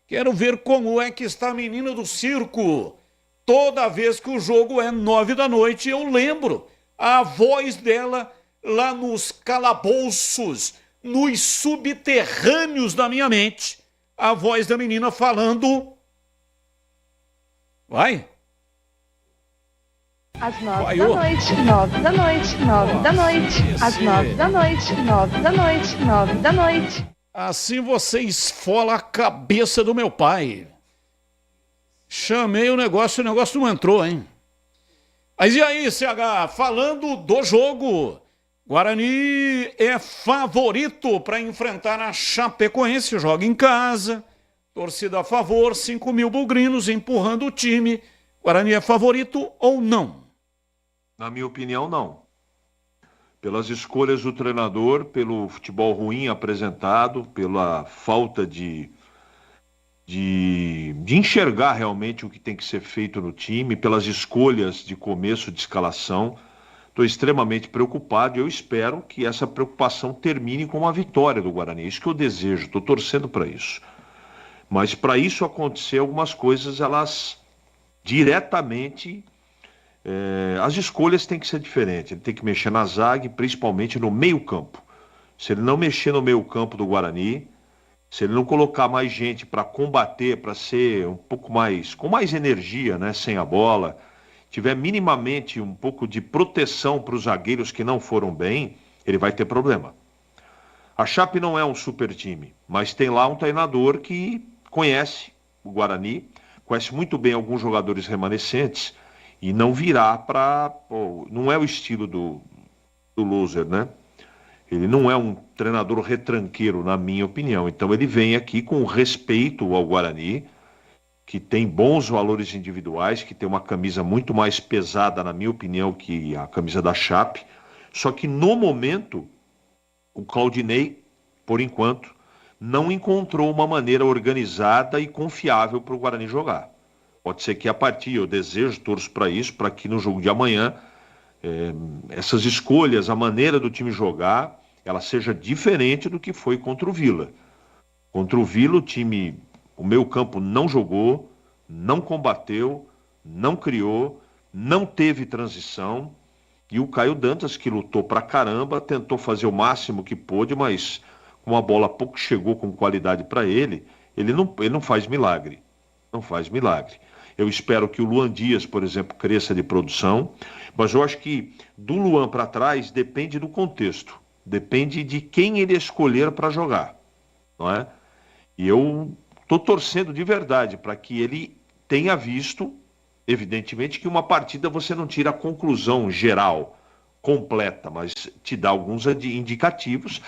quero ver como é que está a menina do circo. Toda vez que o jogo é 9 da noite, eu lembro a voz dela lá nos calabouços, nos subterrâneos da minha mente. A voz da menina falando. Vai. Às 9 da noite, 9 da noite, 9 da noite, às 9 da noite, 9 da noite, 9 da noite. Assim você esfola a cabeça do meu pai. Chamei o negócio não entrou, hein? Mas e aí, CH, falando do jogo, Guarani é favorito para enfrentar a Chapecoense, joga em casa, torcida a favor, 5 mil bugrinos empurrando o time. Guarani é favorito ou não? Na minha opinião, não. Pelas escolhas do treinador, pelo futebol ruim apresentado, pela falta de enxergar realmente o que tem que ser feito no time, pelas escolhas de começo de escalação, estou extremamente preocupado e eu espero que essa preocupação termine com uma vitória do Guarani. Isso que eu desejo, estou torcendo para isso. Mas para isso acontecer, algumas coisas, elas diretamente... as escolhas têm que ser diferentes. Ele tem que mexer na zaga, principalmente no meio-campo. Se ele não mexer no meio-campo do Guarani, se ele não colocar mais gente para combater, para ser um pouco mais, com mais energia, né, sem a bola, tiver minimamente um pouco de proteção para os zagueiros que não foram bem, ele vai ter problema. A Chape não é um super time, mas tem lá um treinador que conhece o Guarani, conhece muito bem alguns jogadores remanescentes, e não virá para... não é o estilo do loser, né? Ele não é um treinador retranqueiro, na minha opinião. Então ele vem aqui com respeito ao Guarani, que tem bons valores individuais, que tem uma camisa muito mais pesada, na minha opinião, que a camisa da Chape. Só que no momento, o Claudinei, por enquanto, não encontrou uma maneira organizada e confiável para o Guarani jogar. Pode ser que a partir, eu desejo, torço para isso, para que no jogo de amanhã, essas escolhas, a maneira do time jogar, ela seja diferente do que foi contra o Vila. Contra o Vila, o meio campo não jogou, não combateu, não criou, não teve transição, E o Caio Dantas, que lutou pra caramba, tentou fazer o máximo que pôde, mas como a bola pouco chegou com qualidade para ele, ele não faz milagre. Não faz milagre. Eu espero que o Luan Dias, por exemplo, cresça de produção, mas eu acho que do Luan para trás depende do contexto, depende de quem ele escolher para jogar, não é? E eu estou torcendo de verdade para que ele tenha visto, evidentemente, que uma partida você não tira a conclusão geral, completa, mas te dá alguns indicativos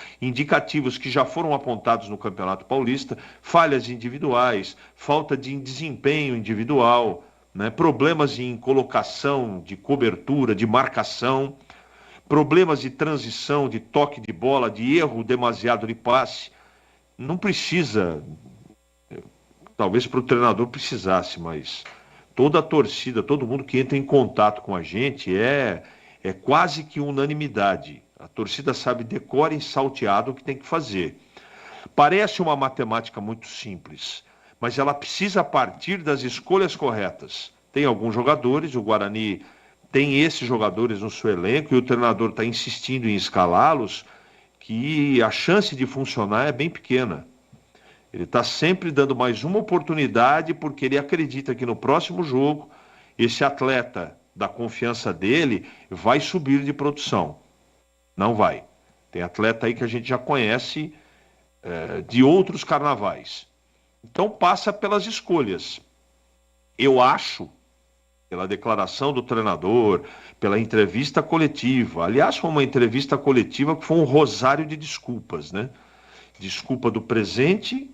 que já foram apontados no Campeonato Paulista, falhas individuais, falta de desempenho individual, né? Problemas em colocação, de cobertura, de marcação, problemas de transição, de toque de bola, de erro demasiado de passe. Não precisa, talvez para o treinador precisasse, mas toda a torcida, todo mundo que entra em contato com a gente é quase que unanimidade. A torcida sabe de cor e salteado o que tem que fazer. Parece uma matemática muito simples, mas ela precisa partir das escolhas corretas. Tem alguns jogadores, o Guarani tem esses jogadores no seu elenco e o treinador está insistindo em escalá-los, que a chance de funcionar é bem pequena. Ele está sempre dando mais uma oportunidade porque ele acredita que no próximo jogo esse atleta da confiança dele vai subir de produção. Não vai. Tem atleta aí que a gente já conhece de outros carnavais. Então passa pelas escolhas. Eu acho, pela declaração do treinador, pela entrevista coletiva, aliás foi uma entrevista coletiva que foi um rosário de desculpas, né? Desculpa do presente,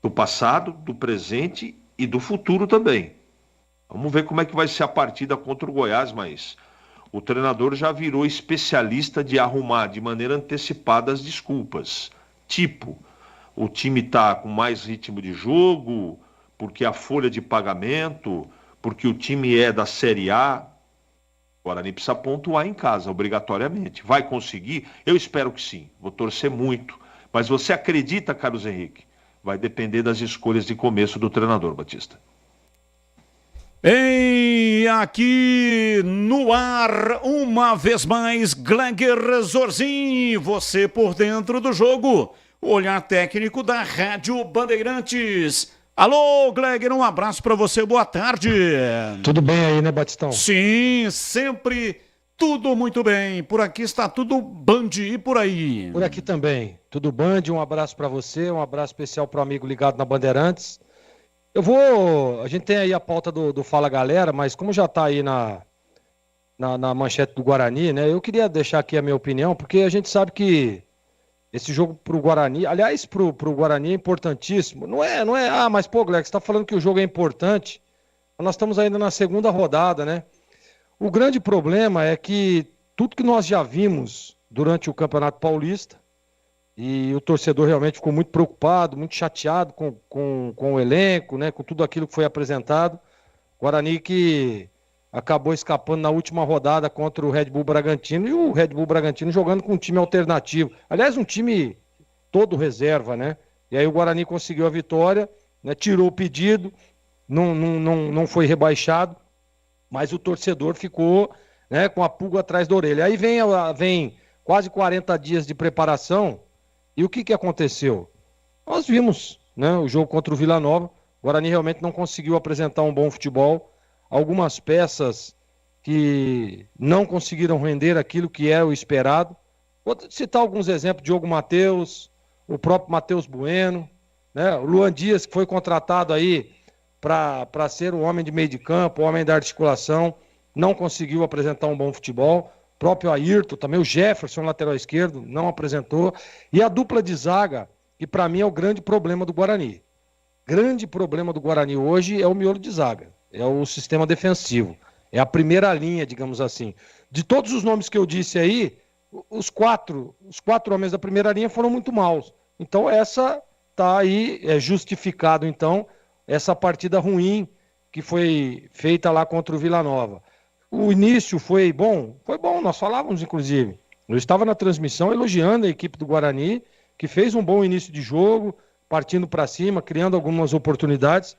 do passado, do presente e do futuro também. Vamos ver como é que vai ser a partida contra o Goiás, mas o treinador já virou especialista de arrumar de maneira antecipada as desculpas. Tipo, o time está com mais ritmo de jogo, porque a folha de pagamento, porque o time é da Série A. O Guarani precisa pontuar em casa, obrigatoriamente. Vai conseguir? Eu espero que sim. Vou torcer muito. Mas você acredita, Carlos Henrique? Vai depender das escolhas de começo do treinador, Batista. E aqui no ar, uma vez mais, Gleger Zorzin, você por dentro do jogo, o olhar técnico da Rádio Bandeirantes. Alô, Gleger, um abraço para você, boa tarde. Tudo bem aí, né, Batistão? Sim, sempre tudo muito bem. Por aqui está tudo Band e por aí. Por aqui também, tudo Band, um abraço para você, um abraço especial para o amigo ligado na Bandeirantes. A gente tem aí a pauta do Fala Galera, mas como já está aí na manchete do Guarani, né? Eu queria deixar aqui a minha opinião, porque a gente sabe que esse jogo pro Guarani, aliás, pro Guarani é importantíssimo. Não é, mas pô, Glex, você tá falando que o jogo é importante. Nós estamos ainda na segunda rodada, né? O grande problema é que tudo que nós já vimos durante o Campeonato Paulista, e o torcedor realmente ficou muito preocupado, muito chateado com o elenco, né, com tudo aquilo que foi apresentado. Guarani que acabou escapando na última rodada contra o Red Bull Bragantino, e o Red Bull Bragantino jogando com um time alternativo. Aliás, um time todo reserva, né? E aí o Guarani conseguiu a vitória, né, tirou o pedido, não foi rebaixado, mas o torcedor ficou, né, com a pulga atrás da orelha. Aí vem quase 40 dias de preparação. E o que aconteceu? Nós vimos, né, o jogo contra o Vila Nova. O Guarani realmente não conseguiu apresentar um bom futebol. Algumas peças que não conseguiram render aquilo que é o esperado. Vou citar alguns exemplos: Diogo Matheus, o próprio Matheus Bueno, né, o Luan Dias, que foi contratado aí para ser o homem de meio de campo, o homem da articulação, não conseguiu apresentar um bom futebol. Próprio Ayrton, também o Jefferson, lateral esquerdo, não apresentou. E a dupla de zaga, que para mim é o grande problema do Guarani. Grande problema do Guarani hoje é o miolo de zaga, é o sistema defensivo, é a primeira linha, digamos assim. De todos os nomes que eu disse aí, os quatro homens da primeira linha foram muito maus. Então essa tá aí, é justificado então, essa partida ruim que foi feita lá contra o Vila Nova. O início foi bom, nós falávamos inclusive. Eu estava na transmissão elogiando a equipe do Guarani, que fez um bom início de jogo, partindo para cima, criando algumas oportunidades.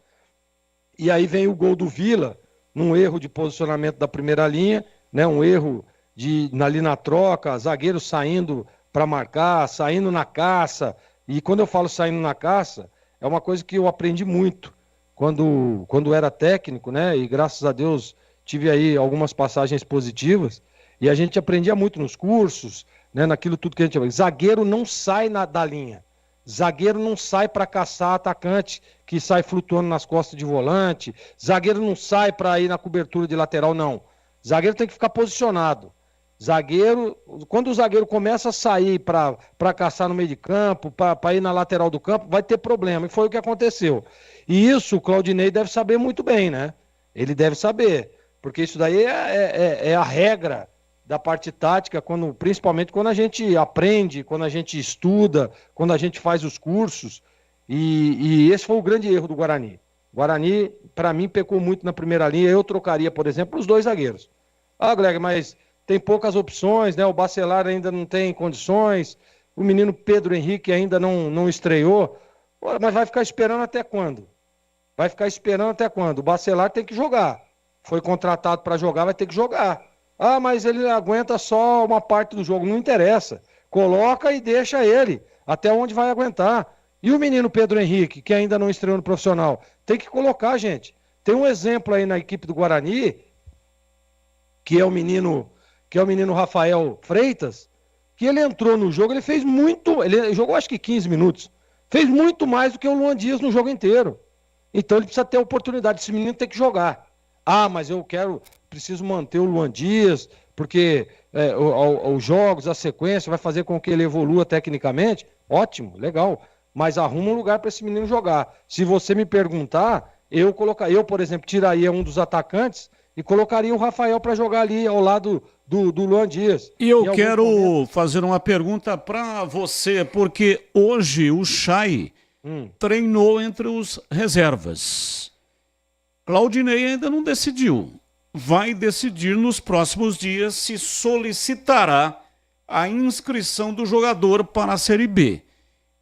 E aí vem o gol do Vila, num erro de posicionamento da primeira linha, né, um erro ali na troca, zagueiro saindo para marcar, saindo na caça. E quando eu falo saindo na caça, é uma coisa que eu aprendi muito quando era técnico, né? E graças a Deus tive aí algumas passagens positivas. E a gente aprendia muito nos cursos, né? Naquilo tudo que a gente... Zagueiro não sai da linha. Zagueiro não sai para caçar atacante que sai flutuando nas costas de volante. Zagueiro não sai para ir na cobertura de lateral, não. Zagueiro tem que ficar posicionado. Zagueiro, quando o zagueiro começa a sair para caçar no meio de campo, para ir na lateral do campo, vai ter problema. E foi o que aconteceu. E isso o Claudinei deve saber muito bem, né? Ele deve saber. Porque isso daí é a regra da parte tática, principalmente quando a gente aprende, quando a gente estuda, quando a gente faz os cursos. E esse foi o grande erro do Guarani. O Guarani, para mim, pecou muito na primeira linha. Eu trocaria, por exemplo, os 2 zagueiros. Ah, Greg, mas tem poucas opções, né? O Bacelar ainda não tem condições, o menino Pedro Henrique ainda não estreou. Ora, mas vai ficar esperando até quando? Vai ficar esperando até quando? O Bacelar tem que jogar. Foi contratado para jogar, vai ter que jogar. Ah, mas ele aguenta só uma parte do jogo. Não interessa. Coloca e deixa ele. Até onde vai aguentar. E o menino Pedro Henrique, que ainda não estreou no profissional? Tem que colocar, gente. Tem um exemplo aí na equipe do Guarani, que é o menino Rafael Freitas, que ele entrou no jogo, ele fez muito... Ele jogou acho que 15 minutos. Fez muito mais do que o Luan Dias no jogo inteiro. Então ele precisa ter a oportunidade. Esse menino tem que jogar. Ah, mas preciso manter o Luan Dias, porque os jogos, a sequência vai fazer com que ele evolua tecnicamente. Ótimo, legal. Mas arruma um lugar para esse menino jogar. Se você me perguntar, eu, por exemplo, tiraria um dos atacantes e colocaria o Rafael para jogar ali ao lado do Luan Dias. E eu quero fazer uma pergunta para você, porque hoje o Chay treinou entre os reservas. Claudinei ainda não decidiu. Vai decidir nos próximos dias se solicitará a inscrição do jogador para a Série B.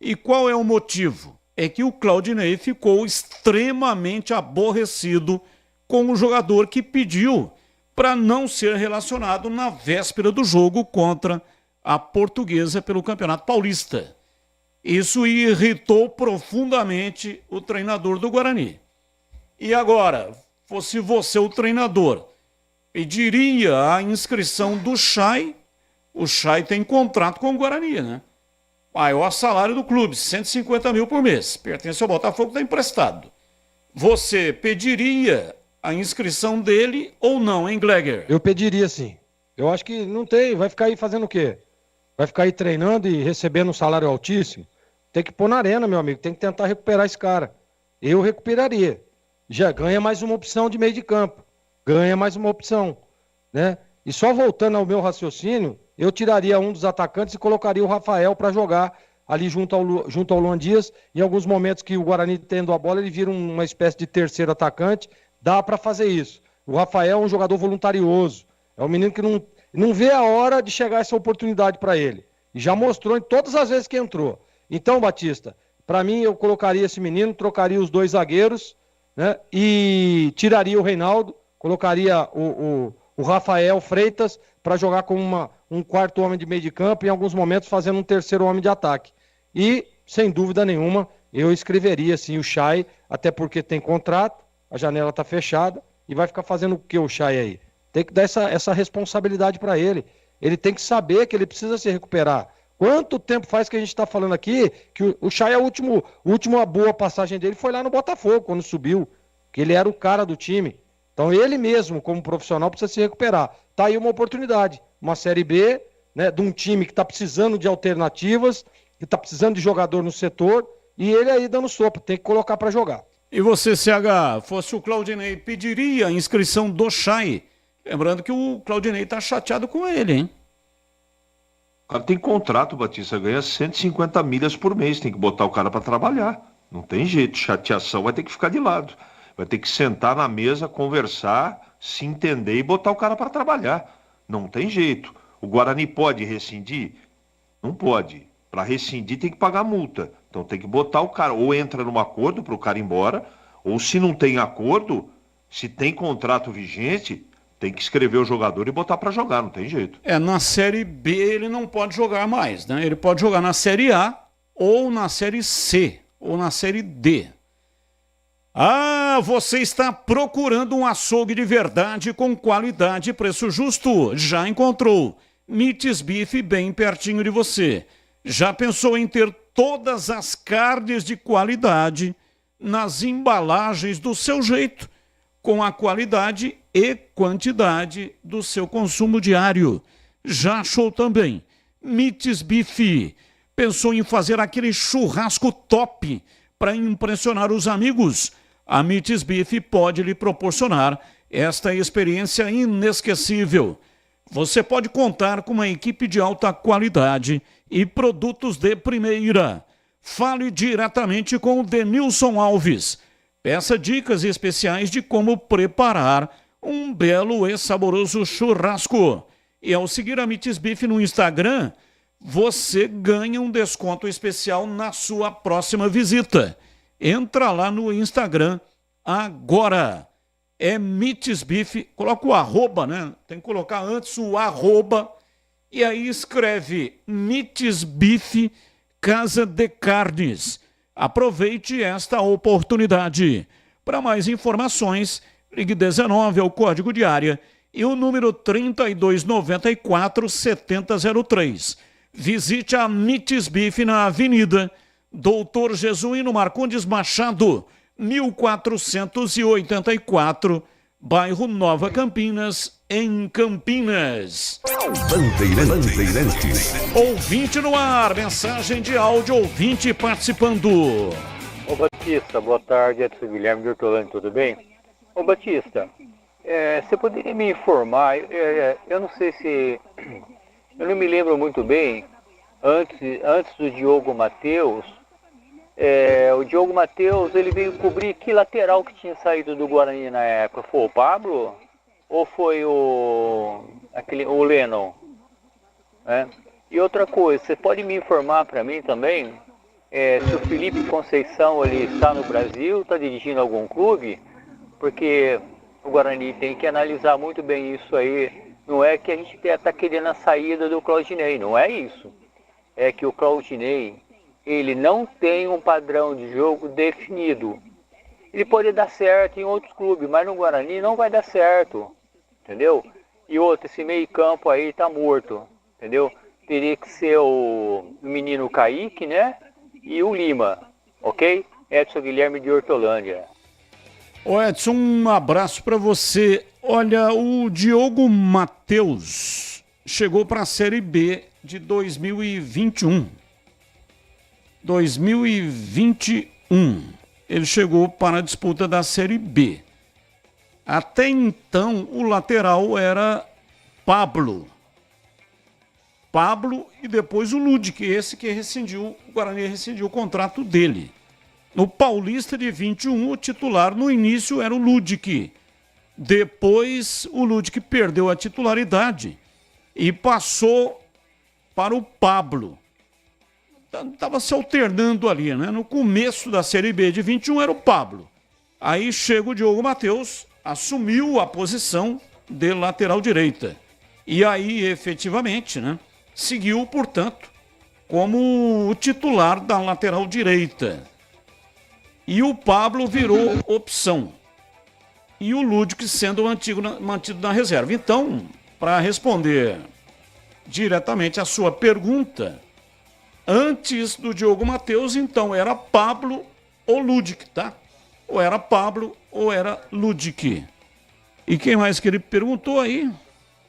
E qual é o motivo? É que o Claudinei ficou extremamente aborrecido com o jogador que pediu para não ser relacionado na véspera do jogo contra a Portuguesa pelo Campeonato Paulista. Isso irritou profundamente o treinador do Guarani. E agora, fosse você o treinador, pediria a inscrição do Chay? O Chay tem contrato com o Guarani, né? Maior salário do clube, 150 mil por mês. Pertence ao Botafogo, está emprestado. Você pediria a inscrição dele ou não, hein, Gleger? Eu pediria, sim. Eu acho que não tem. Vai ficar aí fazendo o quê? Vai ficar aí treinando e recebendo um salário altíssimo? Tem que pôr na arena, meu amigo. Tem que tentar recuperar esse cara. Eu recuperaria. Já ganha mais uma opção de meio de campo. Ganha mais uma opção, né? E só voltando ao meu raciocínio, eu tiraria um dos atacantes e colocaria o Rafael para jogar ali junto ao Luan Dias. Em alguns momentos que o Guarani tendo a bola, ele vira uma espécie de terceiro atacante. Dá para fazer isso. O Rafael é um jogador voluntarioso. É um menino que não vê a hora de chegar essa oportunidade para ele. E já mostrou em todas as vezes que entrou. Então, Batista, para mim eu colocaria esse menino, trocaria os 2 zagueiros, né? E tiraria o Reinaldo, colocaria o Rafael Freitas para jogar como um quarto homem de meio de campo e em alguns momentos fazendo um terceiro homem de ataque. E, sem dúvida nenhuma, eu escreveria sim o Chay, até porque tem contrato, a janela está fechada e vai ficar fazendo o que o Chay aí? Tem que dar essa responsabilidade para ele. Ele tem que saber que ele precisa se recuperar. Quanto tempo faz que a gente está falando aqui que o Chay, a última boa passagem dele foi lá no Botafogo, quando subiu, que ele era o cara do time. Então ele mesmo, como profissional, precisa se recuperar. Tá aí uma oportunidade, uma Série B, né, de um time que está precisando de alternativas, que está precisando de jogador no setor, e ele aí dando sopa, tem que colocar para jogar. E você, CH, fosse o Claudinei, pediria a inscrição do Chay? Lembrando que o Claudinei está chateado com ele, hein? O cara tem contrato, Batista, ganha 150 milhas por mês, tem que botar o cara para trabalhar. Não tem jeito, chateação vai ter que ficar de lado. Vai ter que sentar na mesa, conversar, se entender e botar o cara para trabalhar. Não tem jeito. O Guarani pode rescindir? Não pode. Para rescindir tem que pagar multa. Então tem que botar o cara, ou entra num acordo para o cara ir embora, ou se não tem acordo, se tem contrato vigente, Tem que escrever o jogador e botar para jogar, não tem jeito. Na Série B ele não pode jogar mais, né? Ele pode jogar na Série A ou na Série C ou na Série D. Você está procurando um açougue de verdade com qualidade e preço justo? Já encontrou. Mites Beef bem pertinho de você. Já pensou em ter todas as carnes de qualidade nas embalagens do seu jeito, com a qualidade e quantidade do seu consumo diário? Já achou também Mites Beef? Pensou em fazer aquele churrasco top para impressionar os amigos? A Mites Beef pode lhe proporcionar esta experiência inesquecível. Você pode contar com uma equipe de alta qualidade e produtos de primeira. Fale diretamente com o Denilson Alves. Peça dicas especiais de como preparar um belo e saboroso churrasco. E ao seguir a Mites Beef no Instagram, você ganha um desconto especial na sua próxima visita. Entra lá no Instagram agora. É Mites Beef, coloca o arroba, né? Tem que colocar antes o arroba. E aí escreve Mites Beef Casa de Carnes. Aproveite esta oportunidade. Para mais informações, ligue 19 ao código de área e o número 3294-7003. Visite a Mites Beef na Avenida Doutor Jesuíno Marcondes Machado, 1484, bairro Nova Campinas, em Campinas. Bandeirantes. Ouvinte no ar, mensagem de áudio, ouvinte participando. Ô Batista, boa tarde, Edson Guilherme de Hortolândia, tudo bem? Ô Batista, você poderia me informar, eu não sei se, eu não me lembro muito bem, antes do Diogo Matheus, o Diogo Matheus, ele veio cobrir que lateral que tinha saído do Guarani na época? Foi o Pablo? Ou foi o Lennon? E outra coisa, você pode me informar para mim também se o Felipe Conceição ele está no Brasil, está dirigindo algum clube? Porque o Guarani tem que analisar muito bem isso aí. Não é que a gente está querendo a saída do Claudinei, não é isso. É que o Claudinei, ele não tem um padrão de jogo definido. Ele pode dar certo em outros clubes, mas no Guarani não vai dar certo, entendeu? E outro, esse meio campo aí tá morto, entendeu? Teria que ser o menino Kaique, né? E o Lima, ok? Edson Guilherme de Hortolândia. Ô Edson, um abraço para você. Olha, o Diogo Matheus chegou para a Série B de 2021. 2021. Ele chegou para a disputa da Série B. Até então, o lateral era Pablo e depois o Ludic, esse que rescindiu, o Guarani rescindiu o contrato dele. No Paulista de 21, o titular no início era o Ludic. Depois, o Ludic perdeu a titularidade e passou para o Pablo. Estava se alternando ali, né? No começo da Série B de 21 era o Pablo. Aí chega o Diogo Matheus, assumiu a posição de lateral direita. E aí, efetivamente, né? Seguiu, portanto, como o titular da lateral direita. E o Pablo virou opção. E o Ludic sendo mantido na reserva. Então, para responder diretamente a sua pergunta, antes do Diogo Matheus, então, era Pablo ou Ludic, tá? Ou era Pablo ou era Ludic. E quem mais que ele perguntou aí?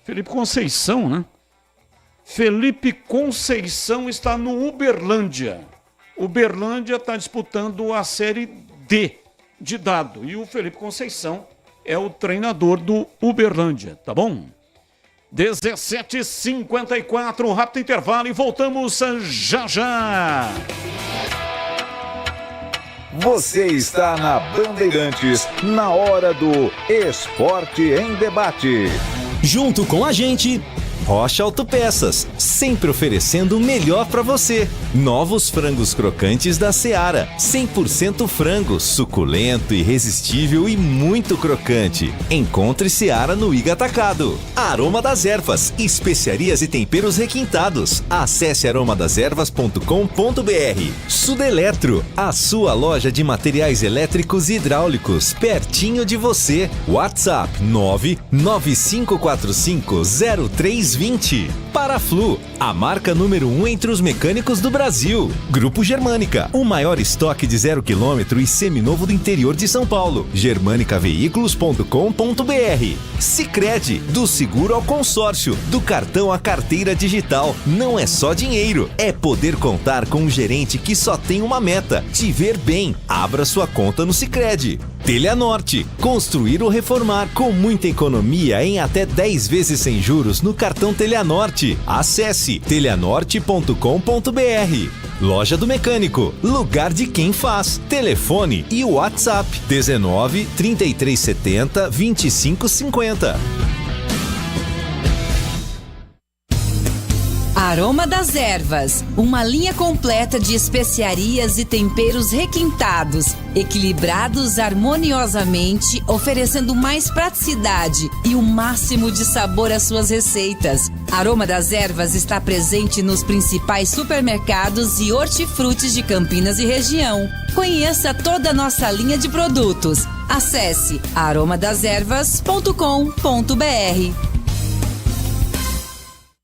Felipe Conceição, né? Felipe Conceição está no Uberlândia. Uberlândia está disputando a Série D de dado. E o Felipe Conceição é o treinador do Uberlândia, tá bom? 17h54, rápido intervalo e voltamos já já. Você está na Bandeirantes, na hora do Esporte em Debate. Junto com a gente, Rocha Autopeças, sempre oferecendo o melhor para você. Novos frangos crocantes da Seara, 100% frango, suculento, irresistível e muito crocante. Encontre Seara no Iga Atacado. Aroma das Ervas, especiarias e temperos requintados. Acesse aromadeservas.com.br. Sudeletro, a sua loja de materiais elétricos e hidráulicos, pertinho de você. WhatsApp 995450320. Paraflu, a marca número 1 entre os mecânicos do Brasil. Grupo Germânica, o maior estoque de 0 km e seminovo do interior de São Paulo. germanicaveículos.com.br. Sicredi, do seguro ao consórcio, do cartão à carteira digital. Não é só dinheiro, é poder contar com um gerente que só tem uma meta: te ver bem. Abra sua conta no Sicredi. Teleanorte, construir ou reformar com muita economia em até 10 vezes sem juros no cartão Teleanorte. Acesse teleanorte.com.br. Loja do Mecânico, lugar de quem faz. Telefone e WhatsApp 19 3370 2550. Aroma das Ervas, uma linha completa de especiarias e temperos requintados, equilibrados harmoniosamente, oferecendo mais praticidade e o máximo de sabor às suas receitas. Aroma das Ervas está presente nos principais supermercados e hortifrutis de Campinas e região. Conheça toda a nossa linha de produtos. Acesse aromadeservas.com.br.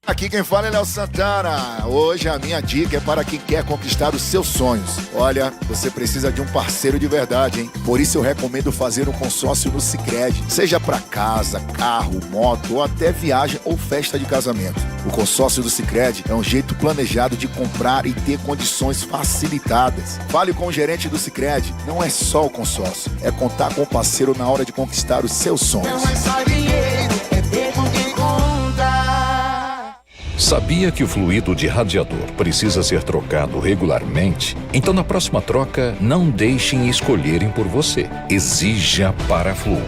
Aqui quem fala é Léo Santana. Hoje a minha dica é para quem quer conquistar os seus sonhos. Olha, você precisa de um parceiro de verdade, hein? Por isso eu recomendo fazer um consórcio no Sicredi. Seja para casa, carro, moto ou até viagem ou festa de casamento. O consórcio do Sicredi é um jeito planejado de comprar e ter condições facilitadas. Fale com o gerente do Sicredi. Não é só o consórcio, é contar com o parceiro na hora de conquistar os seus sonhos. Não é só dinheiro, é ter com quem conta. Sabia que o fluido de radiador precisa ser trocado regularmente? Então, na próxima troca, não deixem escolherem por você. Exija Paraflu,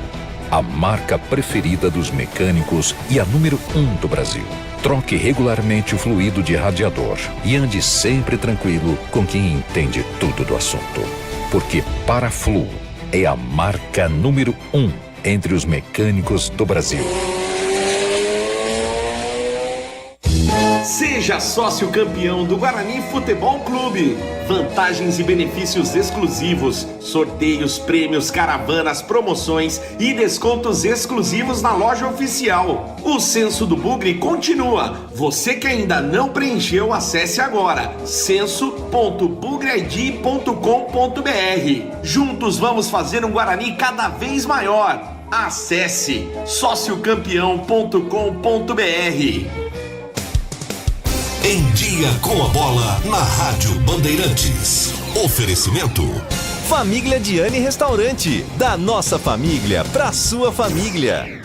a marca preferida dos mecânicos e a número 1 do Brasil. Troque regularmente o fluido de radiador e ande sempre tranquilo com quem entende tudo do assunto. Porque Paraflu é a marca número 1 entre os mecânicos do Brasil. Seja sócio campeão do Guarani Futebol Clube. Vantagens e benefícios exclusivos, sorteios, prêmios, caravanas, promoções e descontos exclusivos na loja oficial. O Censo do Bugre continua. Você que ainda não preencheu, acesse agora censo.bugreid.com.br. Juntos vamos fazer um Guarani cada vez maior. Acesse sociocampeão.com.br. Em Dia com a Bola, na Rádio Bandeirantes. Oferecimento Família Diane Restaurante, da nossa família pra sua família.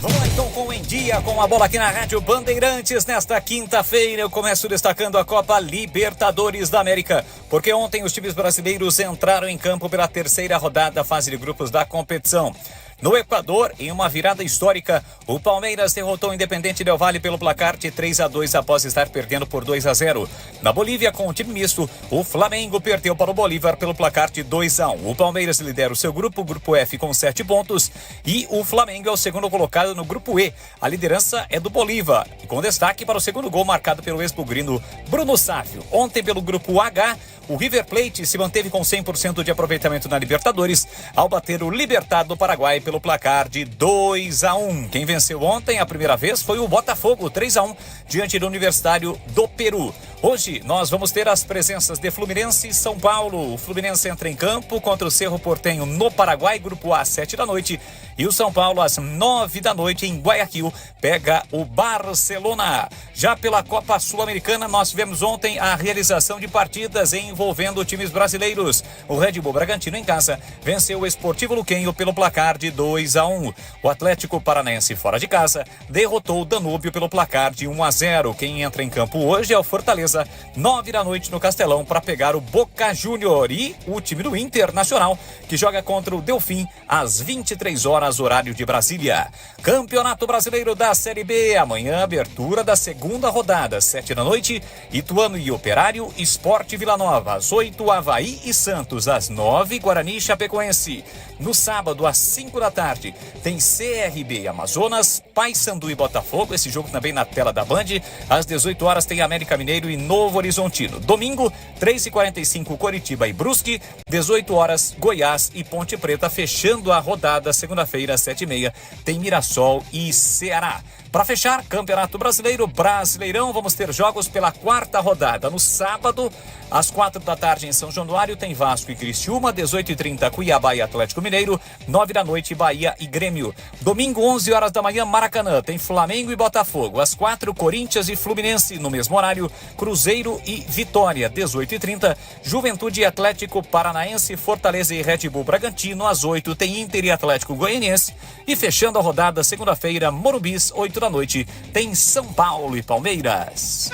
Vamos lá então com o Em Dia com a Bola aqui na Rádio Bandeirantes. Nesta quinta-feira eu começo destacando a Copa Libertadores da América, porque ontem os times brasileiros entraram em campo pela terceira rodada da fase de grupos da competição. No Equador, em uma virada histórica, o Palmeiras derrotou o Independente Del Valle pelo placar de 3-2 após estar perdendo por 2-0. Na Bolívia, com o time misto, o Flamengo perdeu para o Bolívar pelo placar de 2-1. O Palmeiras lidera o seu grupo, o Grupo F, com 7 pontos, e o Flamengo é o segundo colocado no Grupo E. A liderança é do Bolívar, e com destaque para o segundo gol marcado pelo ex-bugrino Bruno Sávio. Ontem, pelo Grupo H, o River Plate se manteve com 100% de aproveitamento na Libertadores, ao bater o Libertad do Paraguai pelo placar de 2-1. Quem venceu ontem a primeira vez foi o Botafogo, 3-1, diante do Universitário do Peru. Hoje nós vamos ter as presenças de Fluminense e São Paulo. O Fluminense entra em campo contra o Cerro Porteño no Paraguai, Grupo A, 7 da noite. E o São Paulo, às 9 da noite, em Guayaquil, pega o Barcelona. Já pela Copa Sul-Americana, nós tivemos ontem a realização de partidas envolvendo times brasileiros. O Red Bull Bragantino, em casa, venceu o Esportivo Luquenho pelo placar de 2-1. O Atlético Paranaense, fora de casa, derrotou o Danúbio pelo placar de 1-0. Quem entra em campo hoje é o Fortaleza, Fortaleza, 9 da noite no Castelão, para pegar o Boca Júnior e o time do Internacional, que joga contra o Delfim às 23 horas, horário de Brasília. Campeonato Brasileiro da Série B, amanhã abertura da segunda rodada, 7 da noite, Ituano e Operário, Sport Vila Nova, às 8, Avaí e Santos, às 9, Guarani e Chapecoense. No sábado, às 5 da tarde, tem CRB e Amazonas, Paysandu e Botafogo, esse jogo também na tela da Band. Às 18 horas tem América Mineiro e Novo Horizontino. Domingo, 3h45, Coritiba e Brusque, 18 horas, Goiás e Ponte Preta, fechando a rodada. Segunda-feira, às 7h30, tem Mirassol e Ceará. Para fechar, Campeonato Brasileiro, Brasileirão, vamos ter jogos pela quarta rodada. No sábado, às 4 da tarde em São Januário, tem Vasco e Criciúma, 18h30, Cuiabá e Atlético Mineiro, 9 da noite, Bahia e Grêmio. Domingo, 11 horas da manhã, Maracanã, tem Flamengo e Botafogo. Às 4, Corinthians e Fluminense. No mesmo horário, Cruzeiro e Vitória, 18h30, Juventude e Atlético Paranaense, Fortaleza e Red Bull Bragantino. Às 8, tem Inter e Atlético Goianiense. E fechando a rodada, segunda-feira, Morumbis, 8 da noite, tem São Paulo e Palmeiras.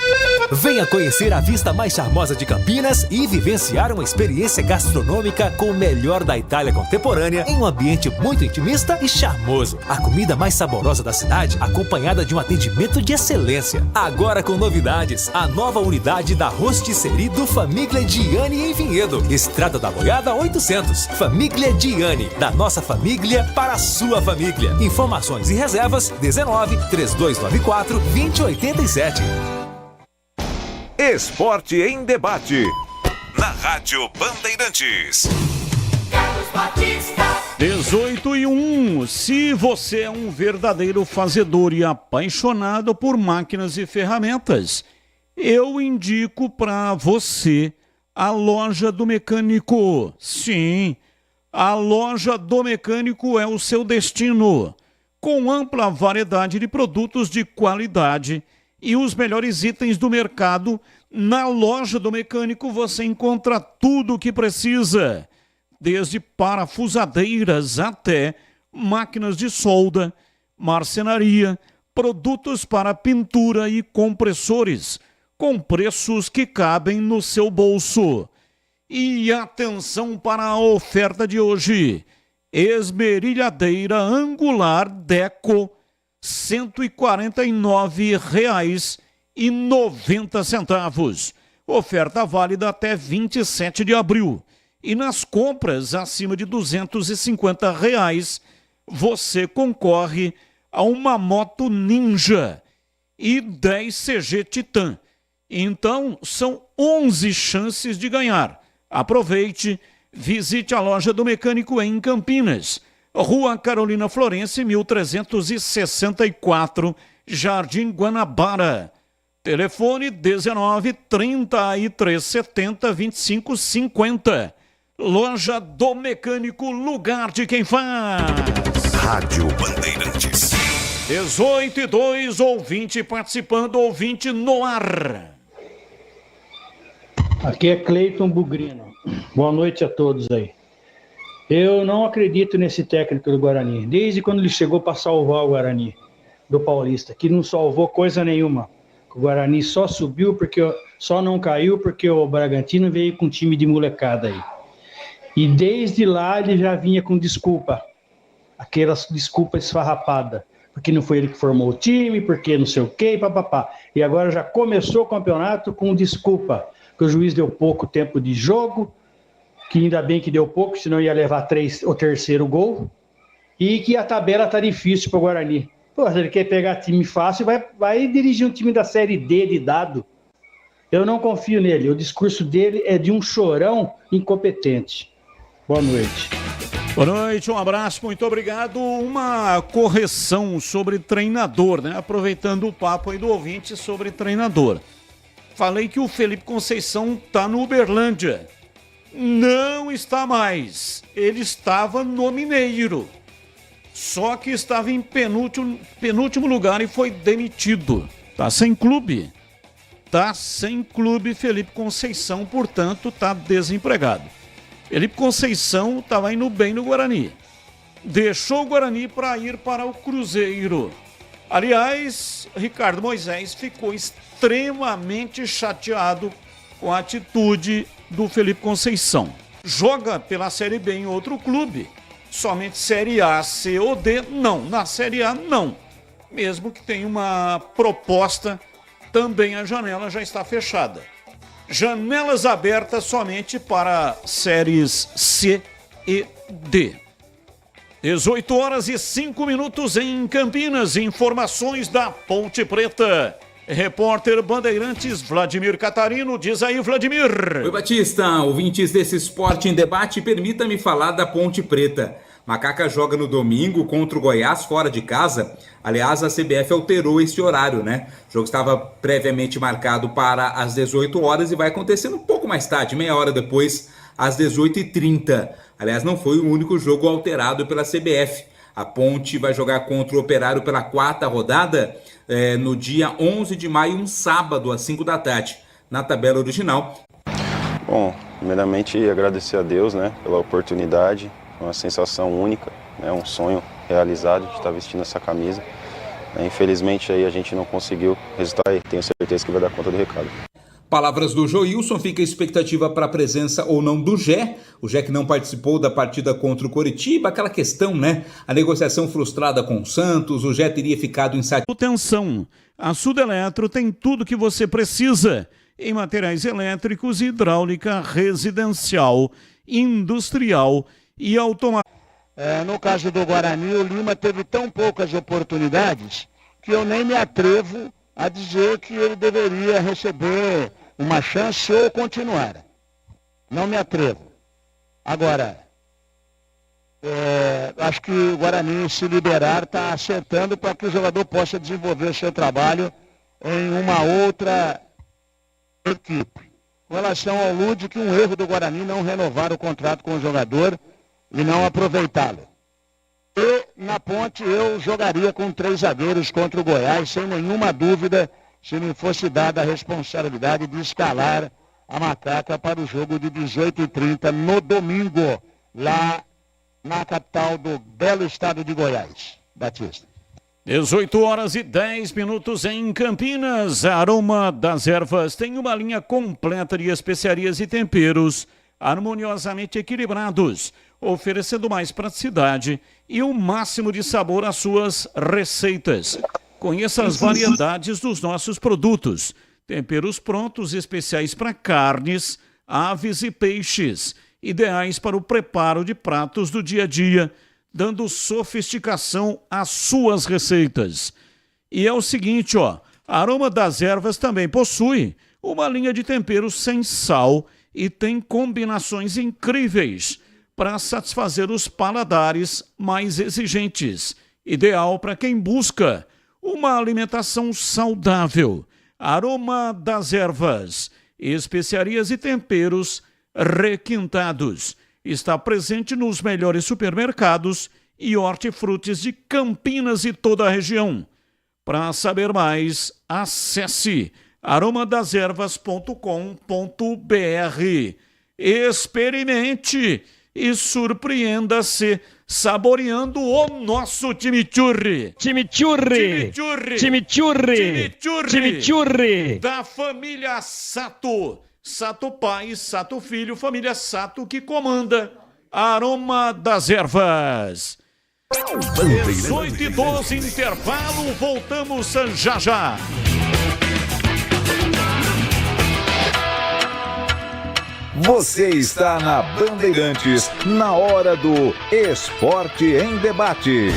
Venha conhecer a vista mais charmosa de Campinas e vivenciar uma experiência gastronômica com o melhor da Itália contemporânea em um ambiente muito intimista e charmoso. A comida mais saborosa da cidade, acompanhada de um atendimento de excelência. Agora com novidades, a nova unidade da Rosticerie do Famiglia Gianni em Vinhedo. Estrada da Boiada 800. Famiglia Gianni, da nossa família para a sua família. Informações e reservas 19-3294-2087. Esporte em debate. Na Rádio Bandeirantes. 18h01. Se você é um verdadeiro fazedor e apaixonado por máquinas e ferramentas, eu indico para você a Loja do Mecânico. Sim, a Loja do Mecânico é o seu destino. Com ampla variedade de produtos de qualidade e os melhores itens do mercado, na Loja do Mecânico você encontra tudo o que precisa. Desde parafusadeiras até máquinas de solda, marcenaria, produtos para pintura e compressores, com preços que cabem no seu bolso. E atenção para a oferta de hoje. Esmerilhadeira angular Deco, R$ 149,90. Oferta válida até 27 de abril. E nas compras acima de R$ 250, você concorre a uma moto Ninja e 10 CG Titan. Então, são 11 chances de ganhar. Aproveite, visite a Loja do Mecânico em Campinas. Rua Carolina Florense, 1364, Jardim Guanabara. Telefone 19-3370-2550. Loja do Mecânico, lugar de quem faz. Rádio Bandeirantes. 18h02, ouvinte participando, ouvinte no ar. Aqui é Cleiton Bugrino. Boa noite a todos aí. Eu não acredito nesse técnico do Guarani, desde quando ele chegou para salvar o Guarani do Paulista, que não salvou coisa nenhuma. O Guarani só subiu só não caiu porque o Bragantino veio com um time de molecada aí. E desde lá ele já vinha com desculpa, aquelas desculpas esfarrapadas, porque não foi ele que formou o time, porque não sei o quê, papapá. E agora já começou o campeonato com desculpa, que o juiz deu pouco tempo de jogo, que ainda bem que deu pouco, senão ia levar o terceiro gol, e que a tabela tá difícil para o Guarani. Pô, se ele quer pegar time fácil, vai dirigir um time da Série D de dado. Eu não confio nele, o discurso dele é de um chorão incompetente. Boa noite. Boa noite, um abraço, muito obrigado. Uma correção sobre treinador, né? Aproveitando o papo aí do ouvinte sobre treinador. Falei que o Felipe Conceição tá no Uberlândia. Não está mais. Ele estava no Mineiro. Só que estava em penúltimo lugar e foi demitido. Tá sem clube. Tá sem clube Felipe Conceição, portanto, tá desempregado. Felipe Conceição estava indo bem no Guarani. Deixou o Guarani para ir para o Cruzeiro. Aliás, Ricardo Moisés ficou extremamente chateado com a atitude do Felipe Conceição. Joga pela Série B em outro clube, somente Série A, C ou D, não. Na Série A, não. Mesmo que tenha uma proposta, também a janela já está fechada. Janelas abertas somente para séries C e D. 18 horas e 5 minutos em Campinas. Informações da Ponte Preta. Repórter Bandeirantes Vladimir Catarino. Diz aí, Vladimir. Oi, Batista. Ouvintes desse Esporte em Debate, permita-me falar da Ponte Preta. Macaca joga no domingo contra o Goiás fora de casa. Aliás, a CBF alterou esse horário, né? O jogo estava previamente marcado para as 18 horas e vai acontecer um pouco mais tarde, meia hora depois, às 18h30. Aliás, não foi o único jogo alterado pela CBF. A Ponte vai jogar contra o Operário pela 4ª rodada no dia 11 de maio, um sábado, às 5 da tarde, na tabela original. Bom, primeiramente agradecer a Deus, né, pela oportunidade, uma sensação única, né, um sonho realizado de estar vestindo essa camisa. Infelizmente aí a gente não conseguiu resultar e tenho certeza que vai dar conta do recado. Palavras do Joilson, fica a expectativa para a presença ou não do Gé. O Gé que não participou da partida contra o Coritiba, aquela questão, né? A negociação frustrada com o Santos, o Gé teria ficado insatisfeito. Atenção, a Sudeletro tem tudo que você precisa em materiais elétricos e hidráulica residencial, industrial e automática. No caso do Guarani, o Lima teve tão poucas oportunidades que eu nem me atrevo a dizer que ele deveria receber uma chance ou continuar. Não me atrevo. Agora, acho que o Guarani, se liberar, está acertando para que o jogador possa desenvolver o seu trabalho em uma outra equipe. Com relação ao Ludic, um erro do Guarani não renovar o contrato com o jogador e não aproveitá-lo. E na Ponte eu jogaria com 3 zagueiros contra o Goiás, sem nenhuma dúvida, se me fosse dada a responsabilidade de escalar a Macaca para o jogo de 18h30 no domingo, lá na capital do belo estado de Goiás. Batista. 18 horas e 10 minutos em Campinas. A Aroma das Ervas tem uma linha completa de especiarias e temperos harmoniosamente equilibrados, oferecendo mais praticidade e o máximo de sabor às suas receitas. Conheça as variedades dos nossos produtos. Temperos prontos especiais para carnes, aves e peixes, ideais para o preparo de pratos do dia a dia, dando sofisticação às suas receitas. E é o seguinte, a Aroma das Ervas também possui uma linha de temperos sem sal e tem combinações incríveis para satisfazer os paladares mais exigentes. Ideal para quem busca uma alimentação saudável. Aroma das Ervas, especiarias e temperos requintados. Está presente nos melhores supermercados e hortifrutis de Campinas e toda a região. Para saber mais, acesse aromadeservas.com.br. Experimente e surpreenda-se saboreando o nosso chimichurri. Chimichurri! Chimichurri! Chimichurri! Da família Sato. Sato pai, Sato filho, família Sato que comanda. Aroma das Ervas. 18h12, intervalo, voltamos já já. Você está na Bandeirantes, na hora do Esporte em Debate.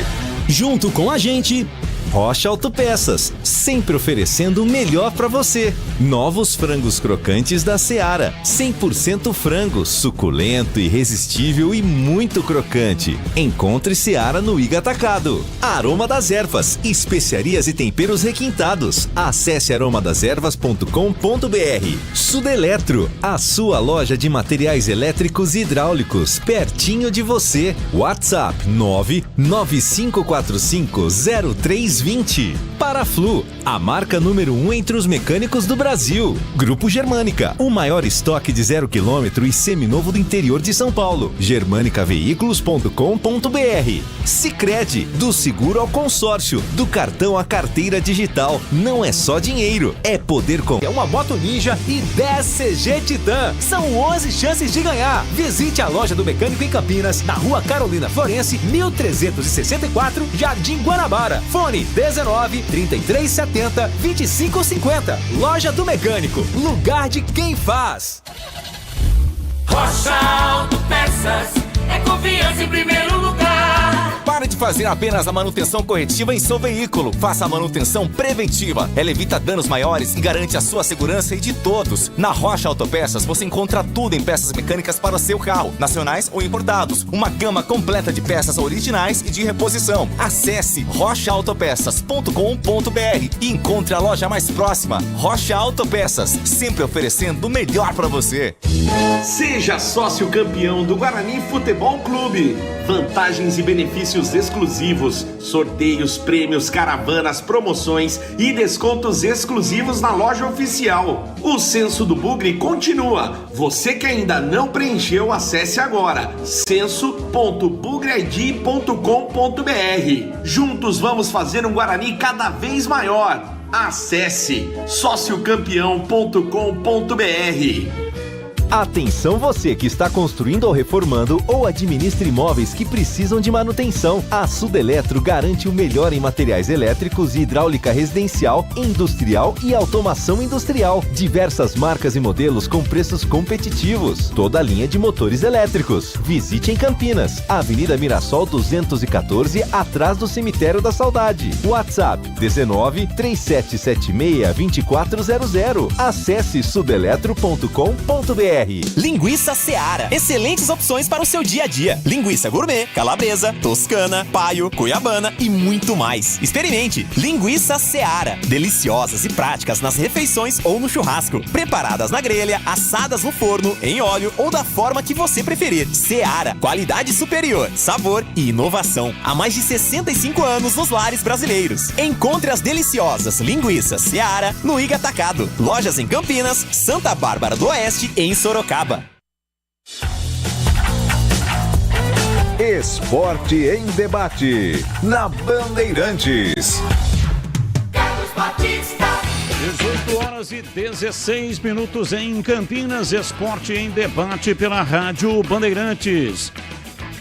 Junto com a gente, Rocha Autopeças, sempre oferecendo o melhor para você. Novos frangos crocantes da Seara, 100% frango, suculento, irresistível e muito crocante. Encontre Seara no Iga Atacado. Aroma das Ervas, especiarias e temperos requintados. Acesse aromadeservas.com.br. Sudeletro, a sua loja de materiais elétricos e hidráulicos, pertinho de você. WhatsApp 995450320. 3220. Paraflu, a marca número 1 entre os mecânicos do Brasil. Grupo Germânica, o maior estoque de 0 km e seminovo do interior de São Paulo. germanicaveículos.com.br. Sicredi, do seguro ao consórcio, do cartão à carteira digital. Não é só dinheiro, é poder com... É uma Moto Ninja e 10 CG Titan. São 11 chances de ganhar. Visite a loja do mecânico em Campinas, na Rua Carolina Florense, 1364, Jardim Guanabara. Fone 19 33 70 25 50. Loja do Mecânico, lugar de quem faz. Rocha Autopeças, é confiança em primeiro lugar. Pare de fazer apenas a manutenção corretiva em seu veículo. Faça a manutenção preventiva. Ela evita danos maiores e garante a sua segurança e de todos. Na Rocha Autopeças você encontra tudo em peças mecânicas para o seu carro, nacionais ou importados. Uma gama completa de peças originais e de reposição. Acesse rochaautopeças.com.br e encontre a loja mais próxima. Rocha Autopeças, sempre oferecendo o melhor para você. Seja sócio campeão do Guarani Futebol Clube. Vantagens e benefícios exclusivos, sorteios, prêmios, caravanas, promoções e descontos exclusivos na loja oficial. O Censo do Bugre continua. Você que ainda não preencheu, acesse agora censo.bugreid.com.br. Juntos vamos fazer um Guarani cada vez maior. Acesse sociocampeão.com.br. Atenção você que está construindo ou reformando ou administra imóveis que precisam de manutenção. A Sudeletro garante o melhor em materiais elétricos e hidráulica residencial, industrial e automação industrial. Diversas marcas e modelos com preços competitivos. Toda a linha de motores elétricos. Visite em Campinas, Avenida Mirassol 214, atrás do Cemitério da Saudade. WhatsApp 19 3776 2400. Acesse sudeletro.com.br. Linguiça Seara. Excelentes opções para o seu dia a dia. Linguiça gourmet, calabresa, toscana, paio, cuiabana e muito mais. Experimente. Linguiça Seara. Deliciosas e práticas nas refeições ou no churrasco. Preparadas na grelha, assadas no forno, em óleo ou da forma que você preferir. Seara. Qualidade superior, sabor e inovação. Há mais de 65 anos nos lares brasileiros. Encontre as deliciosas linguiças Seara no Iga Atacado. Lojas em Campinas, Santa Bárbara do Oeste e em Sorocaba. Esporte em debate na Bandeirantes. 18 horas e 16 minutos em Campinas. Esporte em debate pela Rádio Bandeirantes.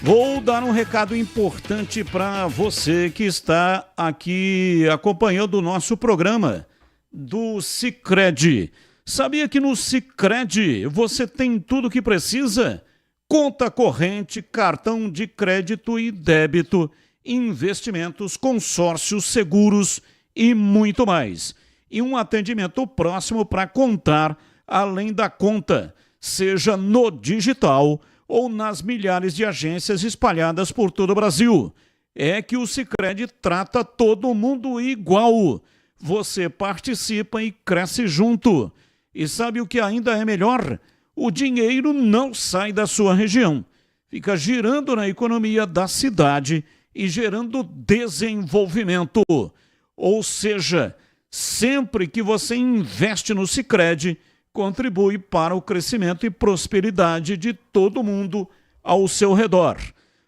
Vou dar um recado importante para você que está aqui acompanhando o nosso programa do Sicredi. Sabia que no Sicredi você tem tudo o que precisa? Conta corrente, cartão de crédito e débito, investimentos, consórcios, seguros e muito mais. E um atendimento próximo para contar além da conta, seja no digital ou nas milhares de agências espalhadas por todo o Brasil. É que o Sicredi trata todo mundo igual. Você participa e cresce junto. E sabe o que ainda é melhor? O dinheiro não sai da sua região. Fica girando na economia da cidade e gerando desenvolvimento. Ou seja, sempre que você investe no Sicredi, contribui para o crescimento e prosperidade de todo mundo ao seu redor.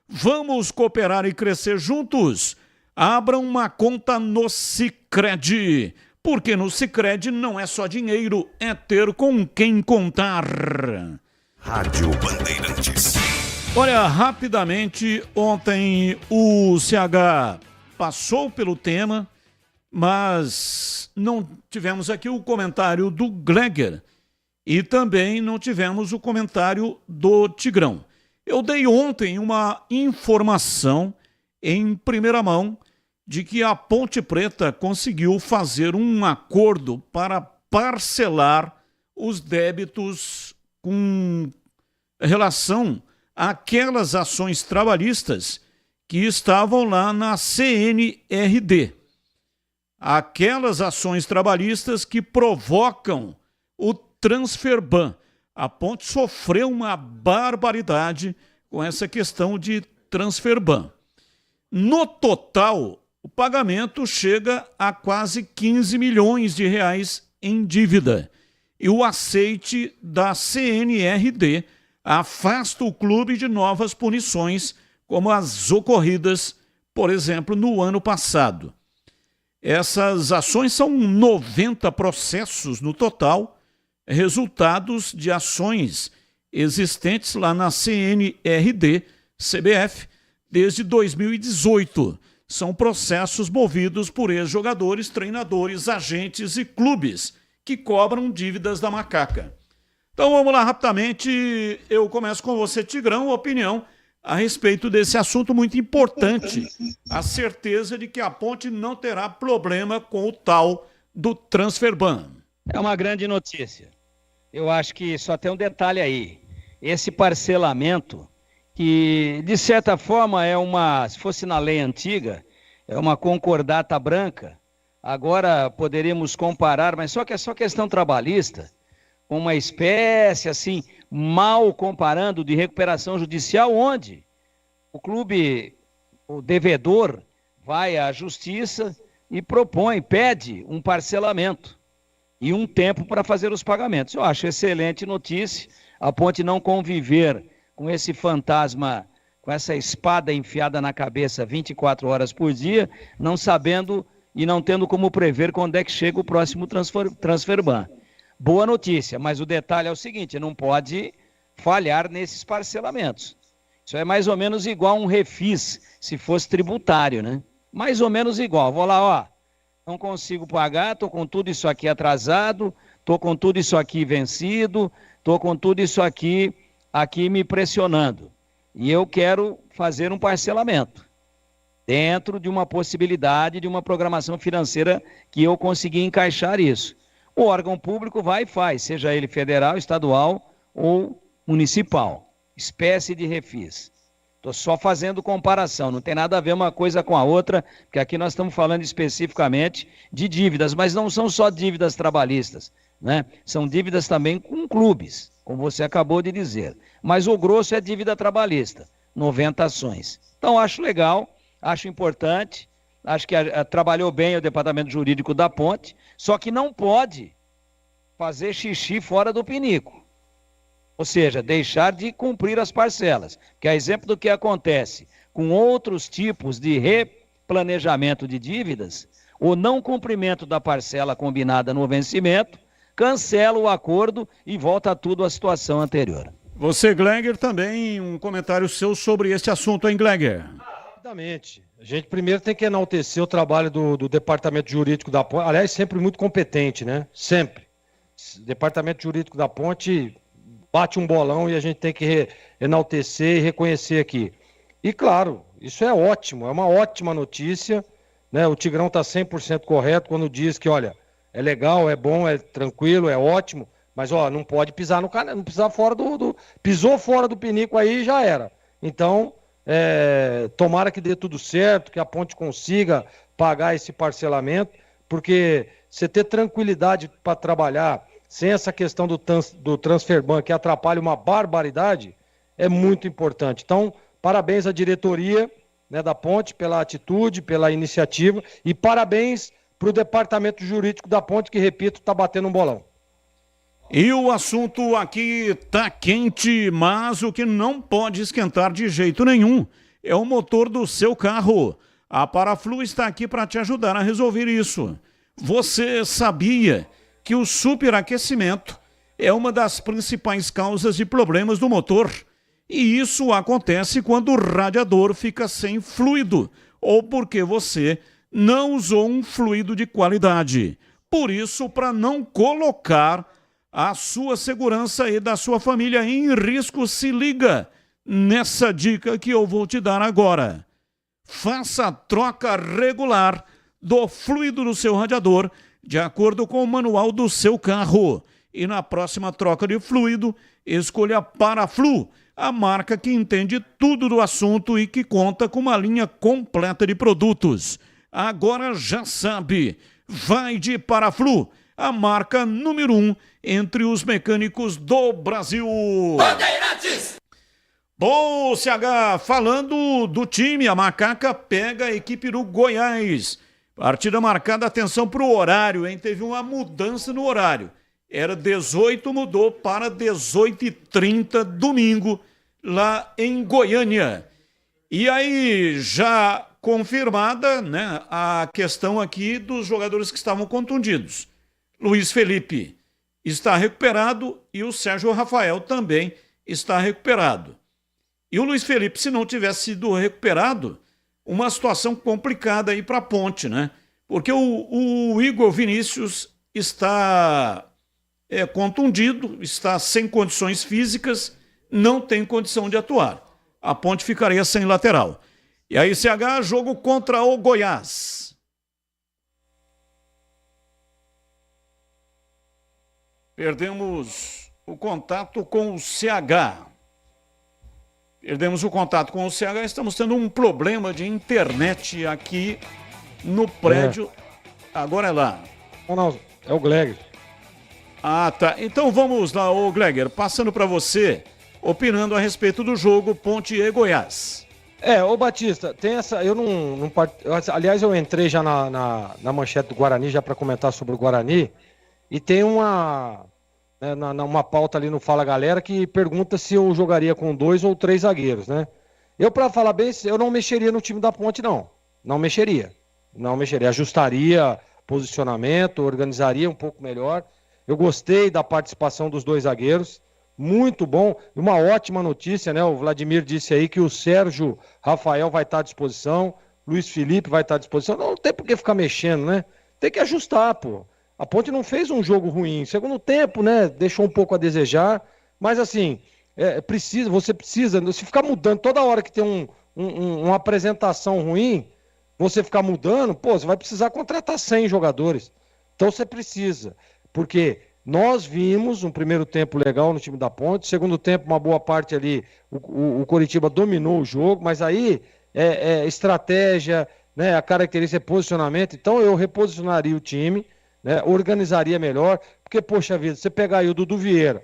Vamos cooperar e crescer juntos? Abra uma conta no Sicredi. Porque no Sicredi não é só dinheiro, é ter com quem contar. Rádio Bandeirantes. Olha, rapidamente, ontem o CH passou pelo tema, mas não tivemos aqui o comentário do Gleger e também não tivemos o comentário do Tigrão. Eu dei ontem uma informação em primeira mão de que a Ponte Preta conseguiu fazer um acordo para parcelar os débitos com relação àquelas ações trabalhistas que estavam lá na CNRD. Aquelas ações trabalhistas que provocam o Transferban. A Ponte sofreu uma barbaridade com essa questão de Transferban. No total, O pagamento chega a quase 15 milhões de reais em dívida. E o aceite da CNRD afasta o clube de novas punições, como as ocorridas, por exemplo, no ano passado. Essas ações são 90 processos no total, resultados de ações existentes lá na CNRD, CBF, desde 2018. São processos movidos por ex-jogadores, treinadores, agentes e clubes que cobram dívidas da Macaca. Então vamos lá rapidamente, eu começo com você, Tigrão, opinião a respeito desse assunto muito importante, a certeza de que a Ponte não terá problema com o tal do transfer ban. É uma grande notícia. Eu acho que só tem um detalhe aí, esse parcelamento que de certa forma é uma, se fosse na lei antiga, é uma concordata branca, agora poderíamos comparar, mas só que é só questão trabalhista, com uma espécie assim, mal comparando de recuperação judicial, onde o clube, o devedor, vai à justiça e propõe, pede um parcelamento e um tempo para fazer os pagamentos. Eu acho excelente notícia, a Ponte não conviver com esse fantasma, com essa espada enfiada na cabeça 24 horas por dia, não sabendo e não tendo como prever quando é que chega o próximo transfer ban. Boa notícia, mas o detalhe é o seguinte, não pode falhar nesses parcelamentos. Isso é mais ou menos igual a um refis, se fosse tributário, né? Mais ou menos igual. Vou lá, ó, não consigo pagar, tô com tudo isso aqui atrasado, tô com tudo isso aqui vencido, tô com tudo isso aqui me pressionando. E eu quero fazer um parcelamento dentro de uma possibilidade de uma programação financeira que eu consegui encaixar isso. O órgão público vai e faz, seja ele federal, estadual ou municipal. Espécie de refis. Estou só fazendo comparação, não tem nada a ver uma coisa com a outra, porque aqui nós estamos falando especificamente de dívidas, mas não são só dívidas trabalhistas, né? São dívidas também com clubes, como você acabou de dizer. Mas o grosso é dívida trabalhista, 90 ações. Então acho legal, acho importante. Acho que trabalhou bem o departamento jurídico da Ponte, só que não pode fazer xixi fora do pinico. Ou seja, deixar de cumprir as parcelas. Que é exemplo do que acontece com outros tipos de replanejamento de dívidas, o não cumprimento da parcela combinada no vencimento, cancela o acordo e volta tudo à situação anterior. Você, Gleger, também um comentário seu sobre esse assunto, hein, Gleger? Rapidamente. A gente primeiro tem que enaltecer o trabalho do Departamento Jurídico da Ponte, aliás, sempre muito competente, né? Sempre. O Departamento Jurídico da Ponte bate um bolão e a gente tem que enaltecer e reconhecer aqui. E claro, isso é ótimo, é uma ótima notícia, né? O Tigrão está 100% correto quando diz que, olha, é legal, é bom, é tranquilo, é ótimo, mas ó, não pode pisar no canal, não pisar fora pisou fora do pinico aí já era. Então, tomara que dê tudo certo, que a Ponte consiga pagar esse parcelamento, porque você ter tranquilidade para trabalhar sem essa questão do transfer ban, que atrapalha uma barbaridade, é muito importante. Então, parabéns à diretoria, né, da Ponte pela atitude, pela iniciativa, e parabéns para o Departamento Jurídico da Ponte, que, repito, está batendo um bolão. E o assunto aqui tá quente, mas o que não pode esquentar de jeito nenhum é o motor do seu carro. A Paraflu está aqui para te ajudar a resolver isso. Você sabia que o superaquecimento é uma das principais causas de problemas do motor? E isso acontece quando o radiador fica sem fluido ou porque você não usou um fluido de qualidade. Por isso, para não colocar a sua segurança e da sua família em risco, se liga nessa dica que eu vou te dar agora. Faça a troca regular do fluido do seu radiador de acordo com o manual do seu carro. E na próxima troca de fluido, escolha a Paraflu, a marca que entende tudo do assunto e que conta com uma linha completa de produtos. Agora já sabe, vai de Paraflu, a marca número 1 entre os mecânicos do Brasil. Bandeirantes! Bom, CH, falando do time, a Macaca pega a equipe do Goiás. Partida marcada, atenção para o horário, hein? Teve uma mudança no horário. Era 18, mudou para 18h30, domingo, lá em Goiânia. E aí, já confirmada, né, a questão aqui dos jogadores que estavam contundidos. Luiz Felipe está recuperado e o Sérgio Rafael também está recuperado. E o Luiz Felipe, se não tivesse sido recuperado, uma situação complicada aí para a Ponte, né? Porque o Igor Vinícius está contundido, está sem condições físicas, não tem condição de atuar. A Ponte ficaria sem lateral. E aí, CH, jogo contra o Goiás. Perdemos o contato com o CH. Perdemos o contato com o CH. Estamos tendo um problema de internet aqui no prédio. Agora é lá. Não, é o Gleger. Ah, tá. Então vamos lá, ô Gleger, passando para você, opinando a respeito do jogo Ponte e Goiás. Ô Batista, tem essa. Eu não aliás, eu entrei já na manchete do Guarani, já para comentar sobre o Guarani, e tem uma pauta ali no Fala Galera que pergunta se eu jogaria com 2 ou 3 zagueiros, né? Eu, para falar bem, eu não mexeria no time da Ponte, não. Não mexeria. Ajustaria posicionamento, organizaria um pouco melhor. Eu gostei da participação dos 2 zagueiros. Muito bom. Uma ótima notícia, né? O Vladimir disse aí que o Sérgio Rafael vai estar à disposição, Luiz Felipe vai estar à disposição. Não tem por que ficar mexendo, né? Tem que ajustar, pô. A Ponte não fez um jogo ruim. Segundo tempo, né? Deixou um pouco a desejar. Mas assim, você precisa. Se ficar mudando toda hora que tem uma apresentação ruim, você ficar mudando, pô, você vai precisar contratar 100 jogadores. Então você precisa. Porque nós vimos um primeiro tempo legal no time da Ponte, segundo tempo, uma boa parte ali, o Coritiba dominou o jogo, mas aí estratégia, né, a característica é posicionamento. Então eu reposicionaria o time, né, organizaria melhor, porque, poxa vida, você pegar aí o Dudu Vieira,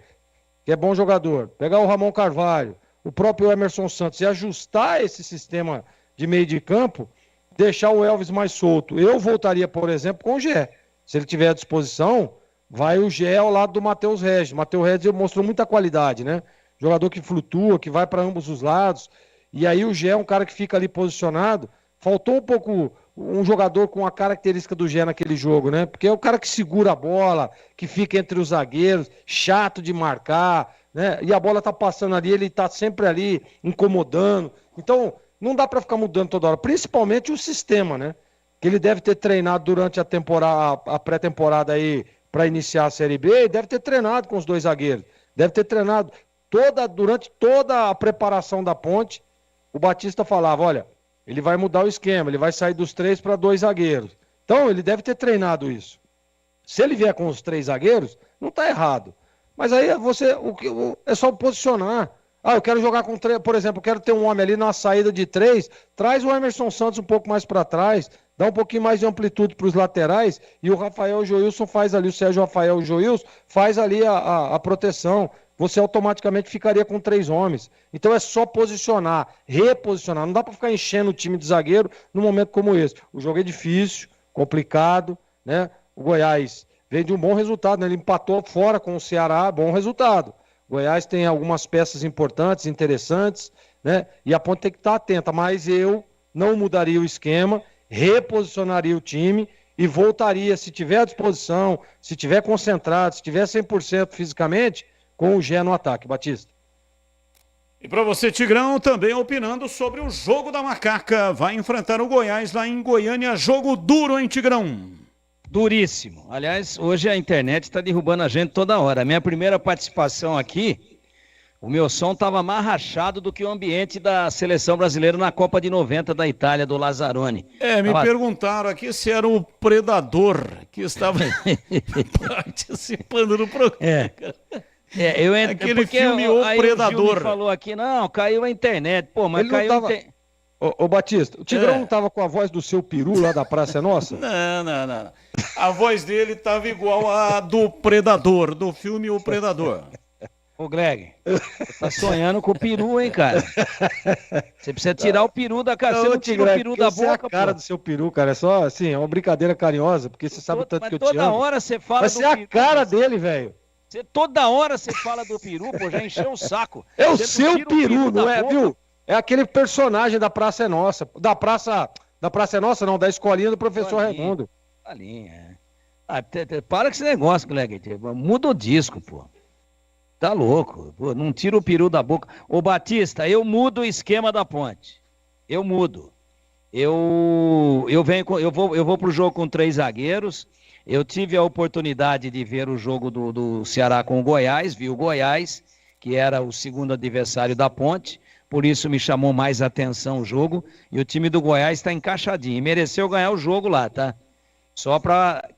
que é bom jogador, pegar o Ramon Carvalho, o próprio Emerson Santos e ajustar esse sistema de meio de campo, deixar o Elvis mais solto. Eu voltaria, por exemplo, com o Gé. Se ele tiver à disposição, vai o Gé ao lado do Matheus Regis. Matheus Regis mostrou muita qualidade, né? Jogador que flutua, que vai para ambos os lados. E aí o Gé é um cara que fica ali posicionado. Faltou um pouco um jogador com a característica do Gé naquele jogo, né? Porque é o cara que segura a bola, que fica entre os zagueiros, chato de marcar, né? E a bola tá passando ali, ele tá sempre ali incomodando. Então, não dá para ficar mudando toda hora, principalmente o sistema, né? Que ele deve ter treinado durante a pré-temporada aí para iniciar a Série B, e deve ter treinado com os 2 zagueiros. Deve ter treinado durante toda a preparação da Ponte. O Batista falava, olha, ele vai mudar o esquema, ele vai sair dos 3 para 2 zagueiros. Então, ele deve ter treinado isso. Se ele vier com os 3 zagueiros, não está errado. Mas aí é só posicionar. Eu quero jogar com 3, por exemplo, eu quero ter um homem ali na saída de 3, traz o Emerson Santos um pouco mais para trás, dá um pouquinho mais de amplitude para os laterais, e o Rafael Joilson faz ali, o Sérgio Rafael Joilson faz ali a proteção. Você automaticamente ficaria com 3 homens. Então é só posicionar, reposicionar. Não dá para ficar enchendo o time de zagueiro num momento como esse. O jogo é difícil, complicado, né? O Goiás veio de um bom resultado, né? Ele empatou fora com o Ceará, bom resultado. O Goiás tem algumas peças importantes, interessantes, né? E a Ponte tem que estar atenta, mas eu não mudaria o esquema, reposicionaria o time e voltaria, se tiver à disposição, se tiver concentrado, se tiver 100% fisicamente, com o Gé no ataque. Batista. E para você, Tigrão, também opinando sobre o jogo da Macaca. Vai enfrentar o Goiás lá em Goiânia. Jogo duro, hein, Tigrão? Duríssimo. Aliás, hoje a internet está derrubando a gente toda hora. A minha primeira participação aqui, o meu som estava mais rachado do que o ambiente da seleção brasileira na Copa de 90 da Itália, do Lazzaroni. Me perguntaram aqui se era o Predador que estava participando do programa. Eu entrei, aquele filme O Predador. O Gil falou aqui, não, caiu a internet. Pô, mas ele caiu não tava... Ô Batista, o Tigrão não tava com a voz do seu peru lá da Praça é Nossa? Não. A voz dele tava igual a do Predador, do filme O Predador. Ô, Greg, você tá sonhando com o peru, hein, cara? Você precisa tirar o peru da cara. Você não tira o peru da boca, é a cara do seu peru, cara. É só, assim, é uma brincadeira carinhosa, porque você sabe o tanto que eu te amo. Toda hora você fala do peru. Vai ser a cara dele, velho. Toda hora você fala do peru, pô, já encheu o saco. É o seu peru, não é, boca. viu? É aquele personagem da Praça é Nossa. Da Praça é Nossa, não, da escolinha do professor Raimundo. É. Para com esse negócio, Greg. Muda o disco, pô. Tá louco. Pô, não tira o peru da boca. Ô, Batista, eu mudo o esquema da Ponte. Eu mudo. Eu vou pro jogo com 3 zagueiros. Eu tive a oportunidade de ver o jogo do Ceará com o Goiás, vi o Goiás, que era o segundo adversário da Ponte, por isso me chamou mais atenção o jogo, e o time do Goiás está encaixadinho, e mereceu ganhar o jogo lá, tá? Só para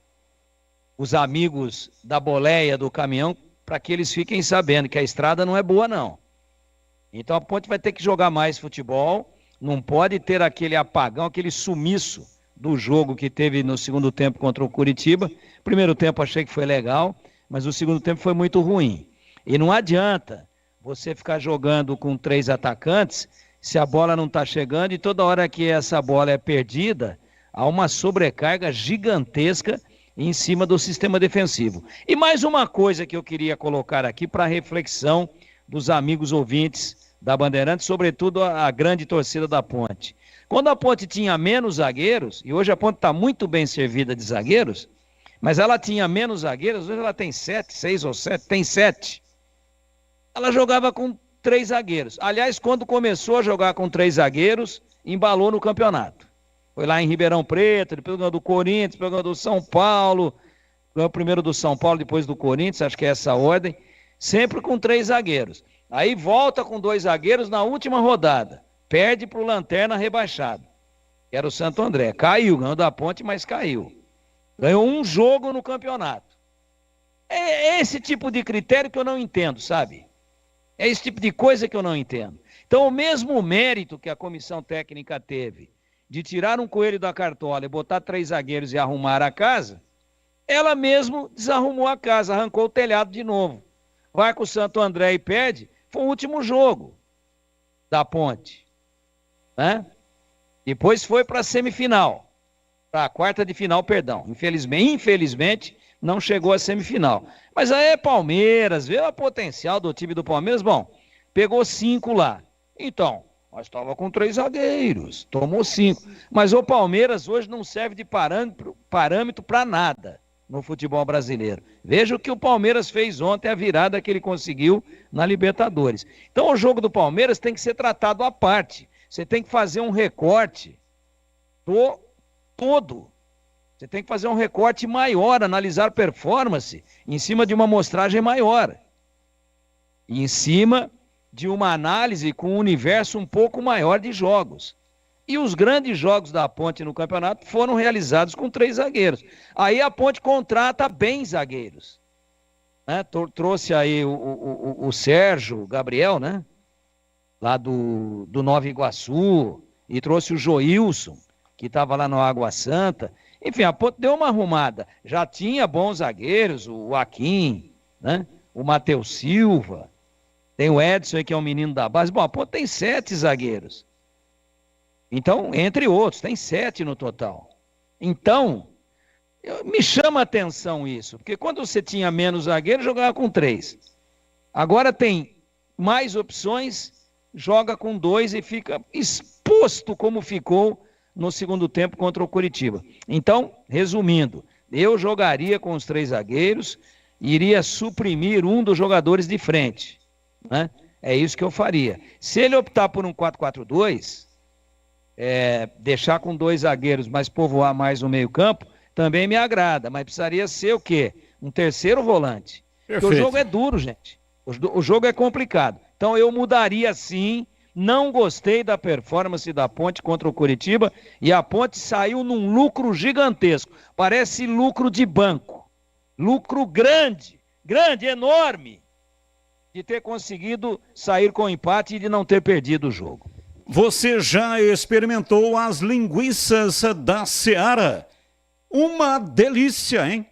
os amigos da boleia do caminhão, para que eles fiquem sabendo que a estrada não é boa, não. Então a Ponte vai ter que jogar mais futebol, não pode ter aquele apagão, aquele sumiço do jogo que teve no segundo tempo contra o Curitiba. Primeiro tempo achei que foi legal, mas o segundo tempo foi muito ruim. E não adianta você ficar jogando com 3 atacantes se a bola não está chegando e toda hora que essa bola é perdida, há uma sobrecarga gigantesca em cima do sistema defensivo. E mais uma coisa que eu queria colocar aqui para reflexão dos amigos ouvintes da Bandeirantes, sobretudo a grande torcida da Ponte. Quando a Ponte tinha menos zagueiros, e hoje a Ponte está muito bem servida de zagueiros, mas ela tinha menos zagueiros, hoje ela tem 7, 6 ou 7, tem 7. Ela jogava com 3 zagueiros. Aliás, quando começou a jogar com 3 zagueiros, embalou no campeonato. Foi lá em Ribeirão Preto, depois ganhou do Corinthians, depois ganhou do São Paulo, ganhou primeiro do São Paulo, depois do Corinthians, acho que é essa a ordem, sempre com 3 zagueiros. Aí volta com 2 zagueiros na última rodada. Perde para o Lanterna rebaixado, que era o Santo André. Caiu, ganhou da Ponte, mas caiu. Ganhou um jogo no campeonato. É esse tipo de critério que eu não entendo, sabe? É esse tipo de coisa que eu não entendo. Então, o mesmo mérito que a comissão técnica teve de tirar um coelho da cartola e botar 3 zagueiros e arrumar a casa, ela mesmo desarrumou a casa, arrancou o telhado de novo. Vai com o Santo André e perde. Foi o último jogo da Ponte. Né? Depois foi para a semifinal, para a quarta de final, perdão. Infelizmente, não chegou à semifinal. Mas aí é Palmeiras, vê o potencial do time do Palmeiras. Bom, pegou 5 lá. Então, nós estávamos com 3 zagueiros, tomou 5. Mas o Palmeiras hoje não serve de parâmetro para nada no futebol brasileiro. Veja o que o Palmeiras fez ontem, a virada que ele conseguiu na Libertadores. Então o jogo do Palmeiras tem que ser tratado à parte. Você tem que fazer um recorte do todo. Você tem que fazer um recorte maior, analisar performance em cima de uma amostragem maior. E em cima de uma análise com um universo um pouco maior de jogos. E os grandes jogos da Ponte no campeonato foram realizados com 3 zagueiros. Aí a Ponte contrata bem zagueiros. Né? Trouxe aí o Sérgio Gabriel, né? Lá do Nova Iguaçu, e trouxe o Joilson, que estava lá no Água Santa. Enfim, a Ponte deu uma arrumada. Já tinha bons zagueiros, o Joaquim, né? O Matheus Silva, tem o Edson aí, que é um menino da base. Bom, a Ponte tem 7 zagueiros. Então, entre outros, tem 7 no total. Então, me chama a atenção isso, porque quando você tinha menos zagueiros, jogava com 3. Agora tem mais opções, joga com 2 e fica exposto como ficou no segundo tempo contra o Curitiba. Então, resumindo, eu jogaria com os 3 zagueiros, iria suprimir um dos jogadores de frente. Né? É isso que eu faria. Se ele optar por um 4-4-2, deixar com 2 zagueiros, mas povoar mais o meio-campo, também me agrada, mas precisaria ser o quê? Um terceiro volante. Porque o jogo é duro, gente. O jogo é complicado. Então eu mudaria sim. Não gostei da performance da Ponte contra o Curitiba, e a Ponte saiu num lucro gigantesco. Parece lucro de banco. Lucro grande, enorme, de ter conseguido sair com empate e de não ter perdido o jogo. Você já experimentou as linguiças da Seara? Uma delícia, hein?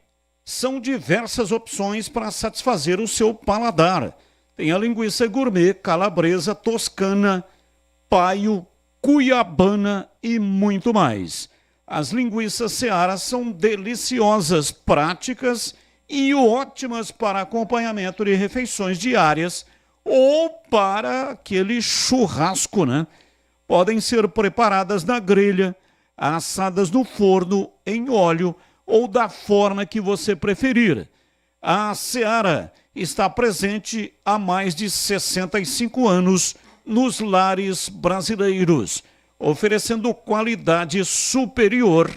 São diversas opções para satisfazer o seu paladar. Tem a linguiça gourmet, calabresa, toscana, paio, cuiabana e muito mais. As linguiças Seara são deliciosas, práticas e ótimas para acompanhamento de refeições diárias ou para aquele churrasco, né? Podem ser preparadas na grelha, assadas no forno, em óleo ou da forma que você preferir. A Seara está presente há mais de 65 anos nos lares brasileiros, oferecendo qualidade superior,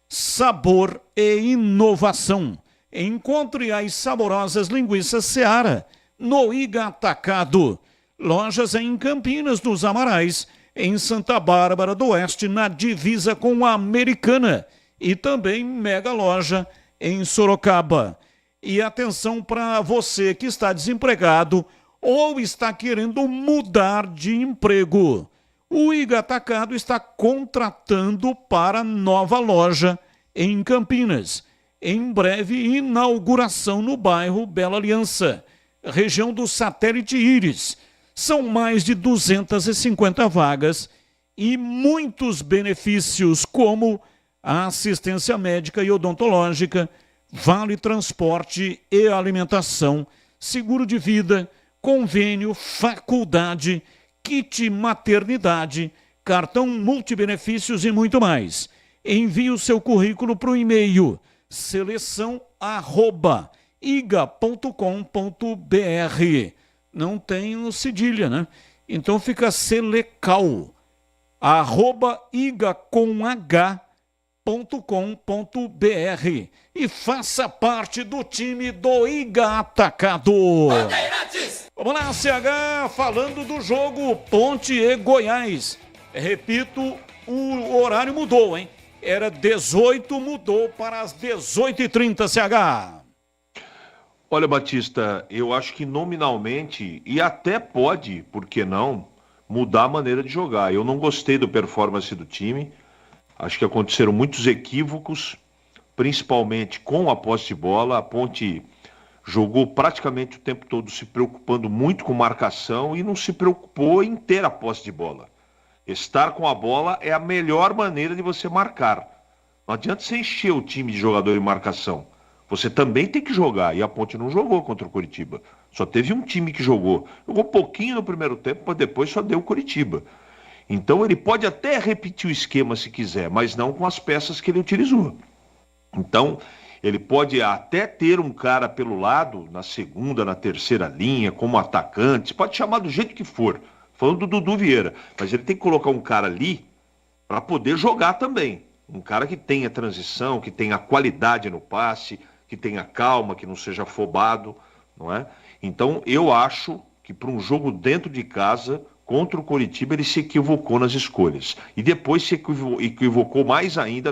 sabor e inovação. Encontre as saborosas linguiças Seara no Iga Atacado. Lojas em Campinas dos Amarais, em Santa Bárbara do Oeste, na divisa com a Americana, e também mega loja em Sorocaba. E atenção para você que está desempregado ou está querendo mudar de emprego. O Iga Atacado está contratando para nova loja em Campinas. Em breve, inauguração no bairro Bela Aliança, região do Satélite Íris. São mais de 250 vagas e muitos benefícios, como a assistência médica e odontológica, vale transporte e alimentação, seguro de vida, convênio, faculdade, kit maternidade, cartão multibenefícios e muito mais. Envie o seu currículo para o e-mail seleção@iga.com.br. Não tem o cedilha, né? Então fica selecal, @iga.com.br e faça parte do time do Iga Atacado. Vamos lá, CH, falando do jogo Ponte e Goiás. Repito, o horário mudou, hein? Era 18, mudou para as 18h30, CH. Olha, Batista, eu acho que nominalmente, e até pode, por que não, mudar a maneira de jogar. Eu não gostei do performance do time. Acho que aconteceram muitos equívocos, principalmente com a posse de bola. A Ponte jogou praticamente o tempo todo se preocupando muito com marcação e não se preocupou em ter a posse de bola. Estar com a bola é a melhor maneira de você marcar. Não adianta você encher o time de jogador em marcação. Você também tem que jogar, e a Ponte não jogou contra o Coritiba. Só teve um time que jogou. Jogou pouquinho no primeiro tempo, mas depois só deu o Coritiba. Então ele pode até repetir o esquema se quiser, mas não com as peças que ele utilizou. Então ele pode até ter um cara pelo lado, na segunda, na terceira linha, como atacante, pode chamar do jeito que for, falando do Dudu Vieira, mas ele tem que colocar um cara ali para poder jogar também. Um cara que tenha transição, que tenha qualidade no passe, que tenha calma, que não seja afobado, não é? Então eu acho que para um jogo dentro de casa, contra o Coritiba, ele se equivocou nas escolhas. E depois se equivocou mais ainda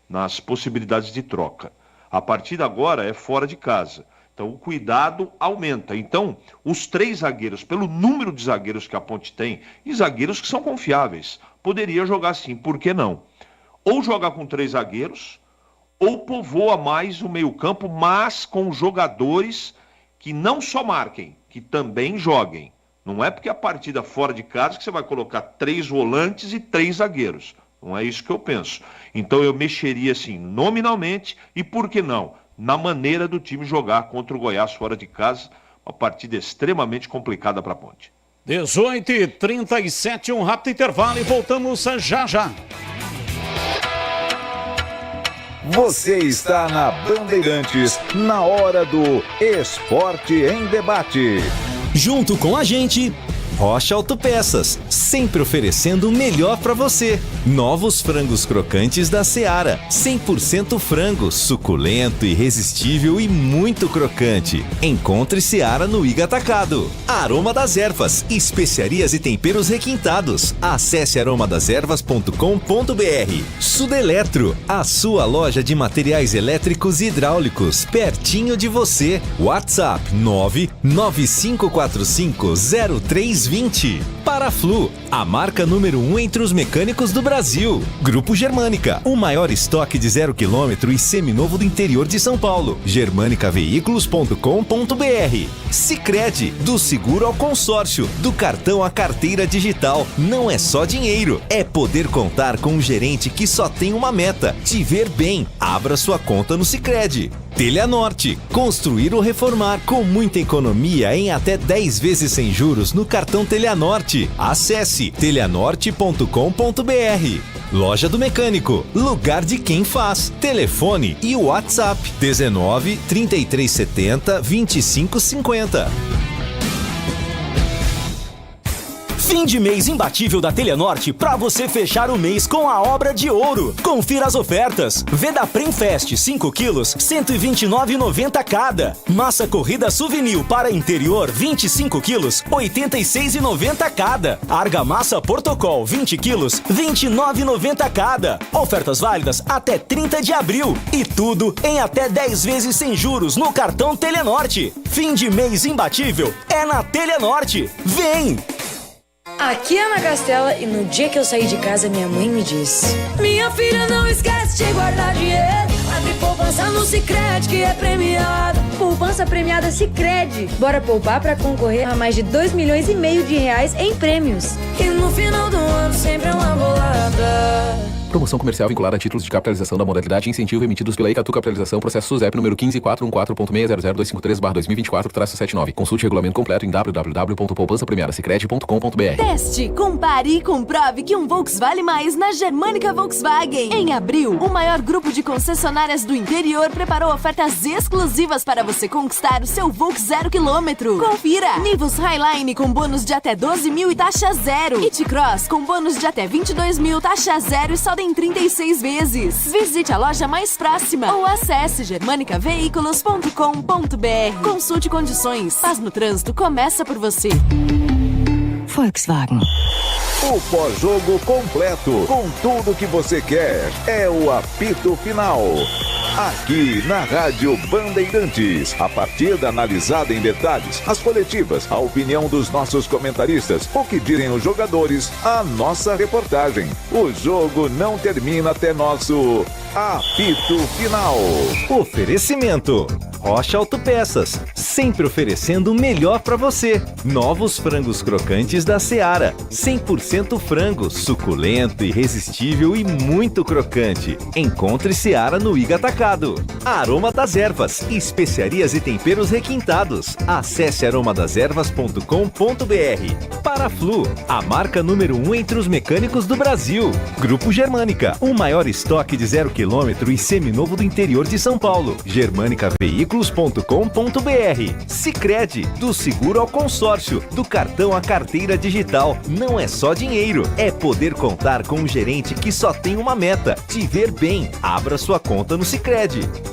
nas possibilidades de troca. A partir de agora é fora de casa. Então o cuidado aumenta. Então os 3 zagueiros, pelo número de zagueiros que a Ponte tem, e zagueiros que são confiáveis, poderia jogar assim, por que não? Ou joga com 3 zagueiros, ou povoa mais o meio-campo, mas com jogadores que não só marquem, que também joguem. Não é porque a partida fora de casa que você vai colocar 3 volantes e 3 zagueiros. Não é isso que eu penso. Então eu mexeria assim, nominalmente, e por que não? Na maneira do time jogar contra o Goiás fora de casa, uma partida extremamente complicada para a Ponte. 18h37, um rápido intervalo e voltamos já já. Você está na Bandeirantes, na hora do Esporte em Debate. Junto com a gente, Rocha Autopeças, sempre oferecendo o melhor para você. Novos frangos crocantes da Seara, 100% frango, suculento, irresistível e muito crocante. Encontre Seara no Iga Atacado. Aroma das Ervas, especiarias e temperos requintados. Acesse aromadeservas.com.br. Sudeletro, a sua loja de materiais elétricos e hidráulicos, pertinho de você. WhatsApp 995450320. Para Paraflu, a marca número 1 entre os mecânicos do Brasil. Grupo Germânica, o maior estoque de 0 km e seminovo do interior de São Paulo. germanicaveículos.com.br. Sicredi, do seguro ao consórcio, do cartão à carteira digital. Não é só dinheiro, é poder contar com um gerente que só tem uma meta: te ver bem. Abra sua conta no Sicredi. Telhanorte, construir ou reformar com muita economia em até 10 vezes sem juros no cartão Telhanorte. Acesse telhanorte.com.br. Loja do Mecânico, lugar de quem faz. Telefone e WhatsApp 19 3370 2550. Fim de mês imbatível da Telhanorte para você fechar o mês com a obra de ouro. Confira as ofertas. Vedaprem Fest 5 quilos, R$ 129,90 cada. Massa corrida Souvenir para interior 25 quilos, R$ 86,90 cada. Argamassa Portocol 20 quilos, R$ 29,90 cada. Ofertas válidas até 30 de abril. E tudo em até 10 vezes sem juros no cartão Telhanorte. Fim de mês imbatível é na Telhanorte. Vem! Aqui é Ana Castela e no dia que eu saí de casa minha mãe me disse: minha filha, não esquece de guardar dinheiro. Abre poupança no Sicredi que é premiado. Poupança premiada Sicredi. Bora poupar pra concorrer a mais de 2,5 milhões de reais em prêmios. E no final do ano sempre é uma bolada. Promoção comercial vinculada a títulos de capitalização da modalidade incentivo emitidos pela Icatu Capitalização, processo SUSEP número 15414.600.253/2024-79. Consulte o regulamento completo em www.poupançapremiadasicredi.com.br. Teste, compare e comprove que um Volks vale mais na Germânica Volkswagen. Em abril, o maior grupo de concessionárias do interior preparou ofertas exclusivas para você conquistar o seu Volks 0 km. Confira! Nivus Highline com bônus de até 12 mil e taxa zero. E T-Cross com bônus de até 22 mil, taxa zero e só em 36 vezes. Visite a loja mais próxima ou acesse germanicaveículos.com.br. Consulte condições. Paz no trânsito começa por você. Volkswagen. O pós-jogo completo, com tudo que você quer, é o apito final. Aqui na Rádio Bandeirantes, a partida analisada em detalhes, as coletivas, a opinião dos nossos comentaristas, o que dizem os jogadores, a nossa reportagem. O jogo não termina até nosso apito final. Oferecimento: Rocha Autopeças, sempre oferecendo o melhor para você. Novos frangos crocantes da Seara, 100% frango, suculento, irresistível e muito crocante. Encontre Seara no Iga Atacado. Aroma das Ervas, especiarias e temperos requintados. Acesse aromadazervas.com.br. Paraflu, a marca número 1 entre os mecânicos do Brasil. Grupo Germânica, o maior estoque de 0 km e seminovo do interior de São Paulo. germanicaveículos.com.br. Sicredi, do seguro ao consórcio, do cartão à carteira digital. Não é só dinheiro, é poder contar com um gerente que só tem uma meta: te ver bem. Abra sua conta no Sicredi.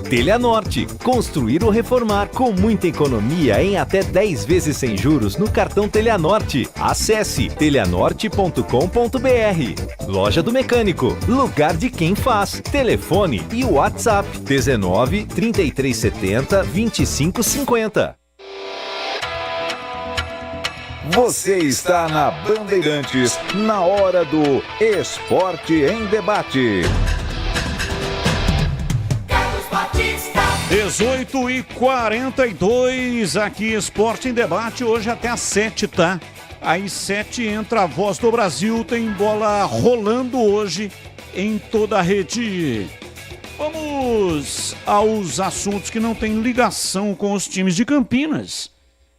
Telhanorte, construir ou reformar com muita economia em até 10 vezes sem juros no cartão Telhanorte. Acesse telhanorte.com.br. Loja do Mecânico, lugar de quem faz. Telefone e WhatsApp 19 3370 2550. Você está na Bandeirantes, na hora do Esporte em Debate. 18h42, aqui Esporte em Debate, hoje até às 7, tá? Às 7 entra a Voz do Brasil, tem bola rolando hoje em toda a rede. Vamos aos assuntos que não têm ligação com os times de Campinas.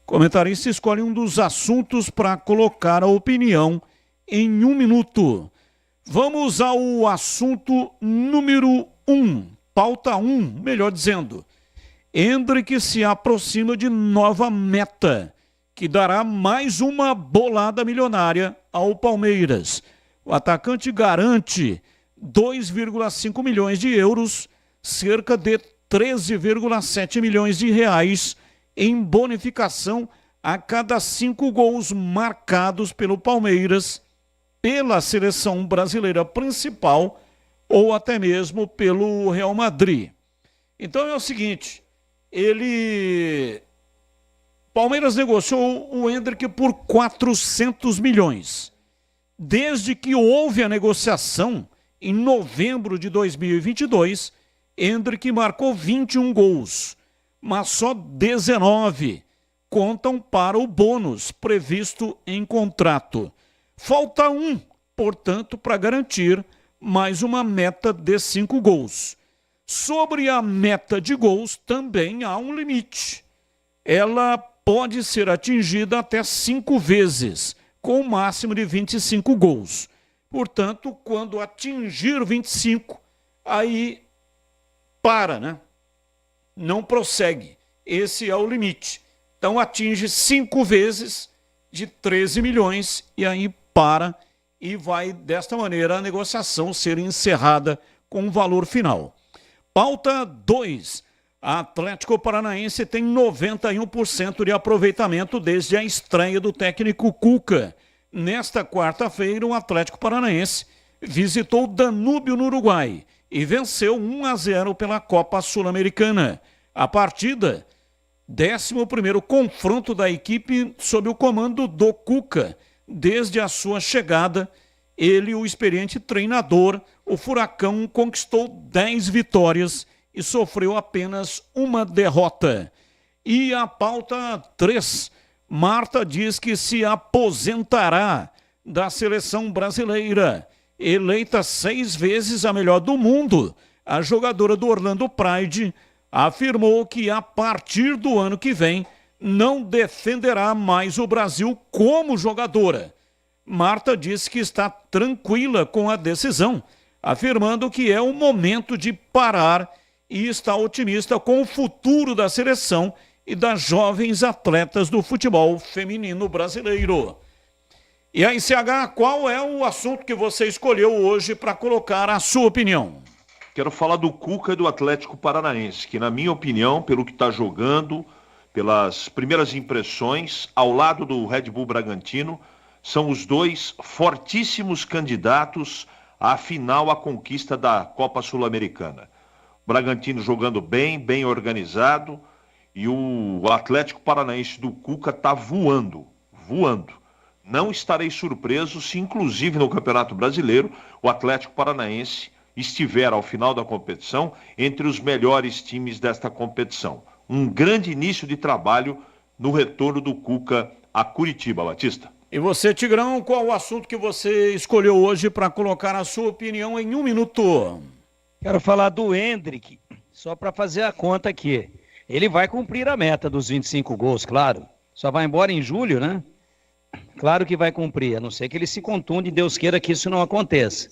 Comentarista escolhe um dos assuntos para colocar a opinião em 1 minuto. Vamos ao assunto número 1. Pauta 1, melhor dizendo. Endrick se aproxima de nova meta, que dará mais uma bolada milionária ao Palmeiras. O atacante garante 2,5 milhões de euros, cerca de 13,7 milhões de reais em bonificação a cada 5 gols marcados pelo Palmeiras, pela seleção brasileira principal ou até mesmo pelo Real Madrid. Então é o seguinte, ele Palmeiras negociou o Endrick por 400 milhões. Desde que houve a negociação, em novembro de 2022, Endrick marcou 21 gols, mas só 19 contam para o bônus previsto em contrato. Falta um, portanto, para garantir mais uma meta de 5 gols. Sobre a meta de gols, também há um limite. Ela pode ser atingida até 5 vezes, com um máximo de 25 gols. Portanto, quando atingir 25, aí para, né? Não prossegue. Esse é o limite. Então atinge 5 vezes de 13 milhões e aí para e vai desta maneira a negociação ser encerrada com um valor final. Pauta 2. Atlético Paranaense tem 91% de aproveitamento desde a estreia do técnico Cuca. Nesta quarta-feira, o Atlético Paranaense visitou Danúbio no Uruguai e venceu 1-0 pela Copa Sul-Americana. A partida, 11º confronto da equipe sob o comando do Cuca. Desde a sua chegada, ele, o experiente treinador, o Furacão conquistou 10 vitórias e sofreu apenas uma derrota. E a pauta 3, Marta diz que se aposentará da seleção brasileira. Eleita 6 vezes a melhor do mundo, a jogadora do Orlando Pride afirmou que a partir do ano que vem não defenderá mais o Brasil como jogadora. Marta disse que está tranquila com a decisão, afirmando que é o momento de parar e está otimista com o futuro da seleção e das jovens atletas do futebol feminino brasileiro. E aí, CH, qual é o assunto que você escolheu hoje para colocar a sua opinião? Quero falar do Cuca e do Atlético Paranaense, que na minha opinião, pelo que está jogando, pelas primeiras impressões, ao lado do Red Bull Bragantino, são os dois fortíssimos candidatos à final, à conquista da Copa Sul-Americana. O Bragantino jogando bem, bem organizado, e o Atlético Paranaense do Cuca está voando. Não estarei surpreso se, inclusive no Campeonato Brasileiro, o Atlético Paranaense estiver, ao final da competição, entre os melhores times desta competição. Um grande início de trabalho no retorno do Cuca a Curitiba, Batista. E você, Tigrão, qual o assunto que você escolheu hoje para colocar a sua opinião em 1 minuto? Quero falar do Endrick, só para fazer a conta aqui. Ele vai cumprir a meta dos 25 gols, claro. Só vai embora em julho, né? Claro que vai cumprir, a não ser que ele se contunde, Deus queira que isso não aconteça.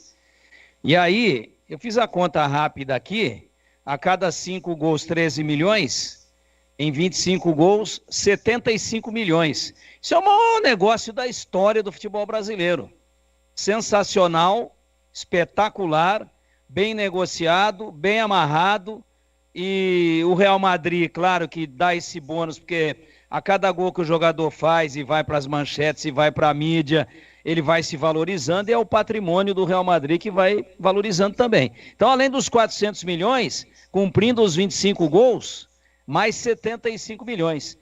E aí, eu fiz a conta rápida aqui, a cada 5 gols, 13 milhões, em 25 gols, 75 milhões. Isso é o maior negócio da história do futebol brasileiro. Sensacional, espetacular, bem negociado, bem amarrado, e o Real Madrid, claro que dá esse bônus, porque a cada gol que o jogador faz e vai para as manchetes e vai para a mídia, ele vai se valorizando e é o patrimônio do Real Madrid que vai valorizando também. Então, além dos 400 milhões, cumprindo os 25 gols, mais 75 milhões.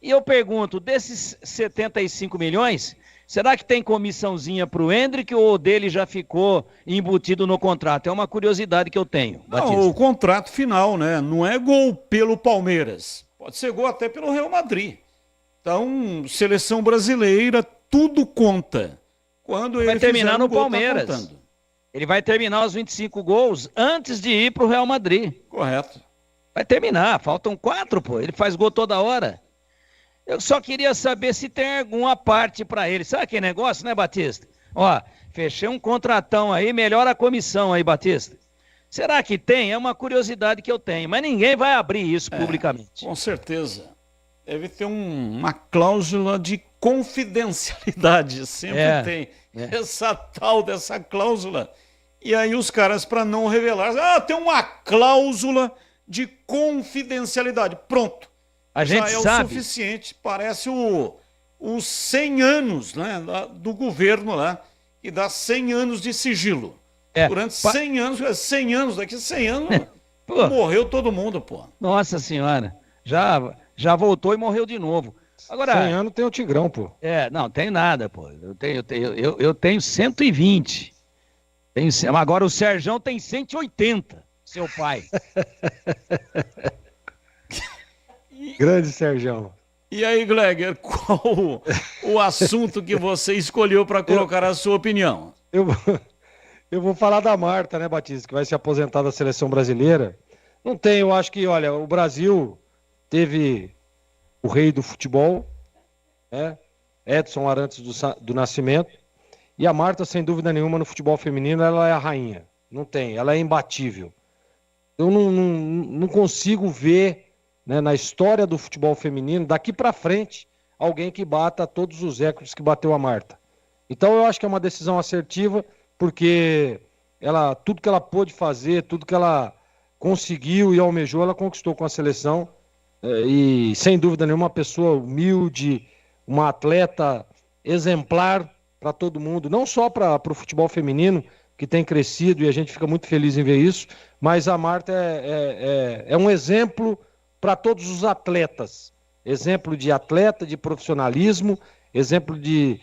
E eu pergunto, desses 75 milhões, será que tem comissãozinha para o Endrick ou o dele já ficou embutido no contrato? É uma curiosidade que eu tenho, Batista. Não, o contrato final, né? Não é gol pelo Palmeiras. Pode ser gol até pelo Real Madrid. Então, seleção brasileira, tudo conta. Quando ele vai terminar no gol, Palmeiras. Tá contando. Ele vai terminar os 25 gols antes de ir para o Real Madrid. Correto. Vai terminar, faltam 4, pô. Ele faz gol toda hora. Eu só queria saber se tem alguma parte para ele. Sabe que negócio, né, Batista? Ó, fechei um contratão aí, melhora a comissão aí, Batista. Será que tem? É uma curiosidade que eu tenho, mas ninguém vai abrir isso publicamente. Com certeza. Deve ter uma cláusula de confidencialidade, sempre tem. Essa tal dessa cláusula. E aí os caras, para não revelar, tem uma cláusula de confidencialidade. Pronto. A gente já é sabe. O suficiente. Parece os 100 anos, né, do governo lá, que dá 100 anos de sigilo. Durante 100 anos, daqui a 100 anos, morreu todo mundo, pô. Nossa Senhora, já voltou e morreu de novo. Agora, 100 anos tem o Tigrão, pô. Não tenho nada, pô. Eu tenho 120. Agora o Serjão tem 180, seu pai. Grande Serjão. E aí, Gleger, qual o assunto que você escolheu para colocar a sua opinião? Eu vou falar da Marta, né, Batista, que vai se aposentar da seleção brasileira. Não tem, eu acho que, olha, o Brasil teve o rei do futebol, né, Edson Arantes do Nascimento, e a Marta, sem dúvida nenhuma, no futebol feminino, ela é a rainha. Não tem, ela é imbatível. Eu não consigo ver, né, na história do futebol feminino, daqui para frente, alguém que bata todos os recordes que bateu a Marta. Então eu acho que é uma decisão assertiva, porque tudo que ela pôde fazer, tudo que ela conseguiu e almejou, ela conquistou com a seleção. E sem dúvida nenhuma, uma pessoa humilde, uma atleta exemplar para todo mundo, não só para o futebol feminino, que tem crescido e a gente fica muito feliz em ver isso, mas a Marta é um exemplo para todos os atletas. Exemplo de atleta, de profissionalismo, exemplo de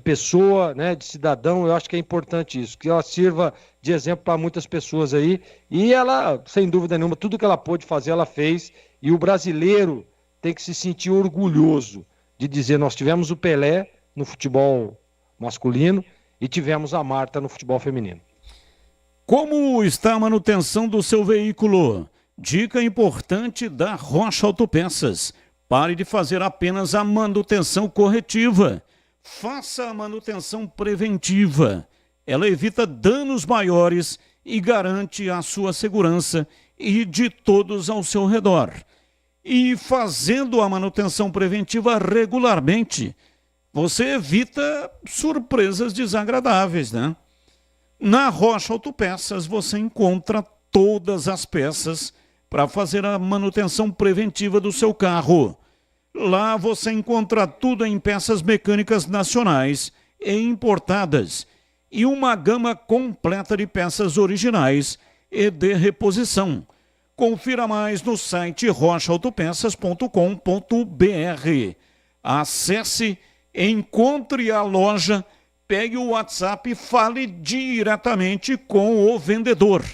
pessoa, né, de cidadão. Eu acho que é importante isso, que ela sirva de exemplo para muitas pessoas aí. E ela, sem dúvida nenhuma, tudo que ela pôde fazer, ela fez. E o brasileiro tem que se sentir orgulhoso de dizer: nós tivemos o Pelé no futebol masculino e tivemos a Marta no futebol feminino. Como está a manutenção do seu veículo? Dica importante da Rocha Autopeças. Pare de fazer apenas a manutenção corretiva. Faça a manutenção preventiva. Ela evita danos maiores e garante a sua segurança e de todos ao seu redor. E fazendo a manutenção preventiva regularmente, você evita surpresas desagradáveis, né? Na Rocha Autopeças você encontra todas as peças para fazer a manutenção preventiva do seu carro. Lá você encontra tudo em peças mecânicas nacionais e importadas e uma gama completa de peças originais e de reposição. Confira mais no site rochaautopeças.com.br. Acesse, encontre a loja, pegue o WhatsApp e fale diretamente com o vendedor.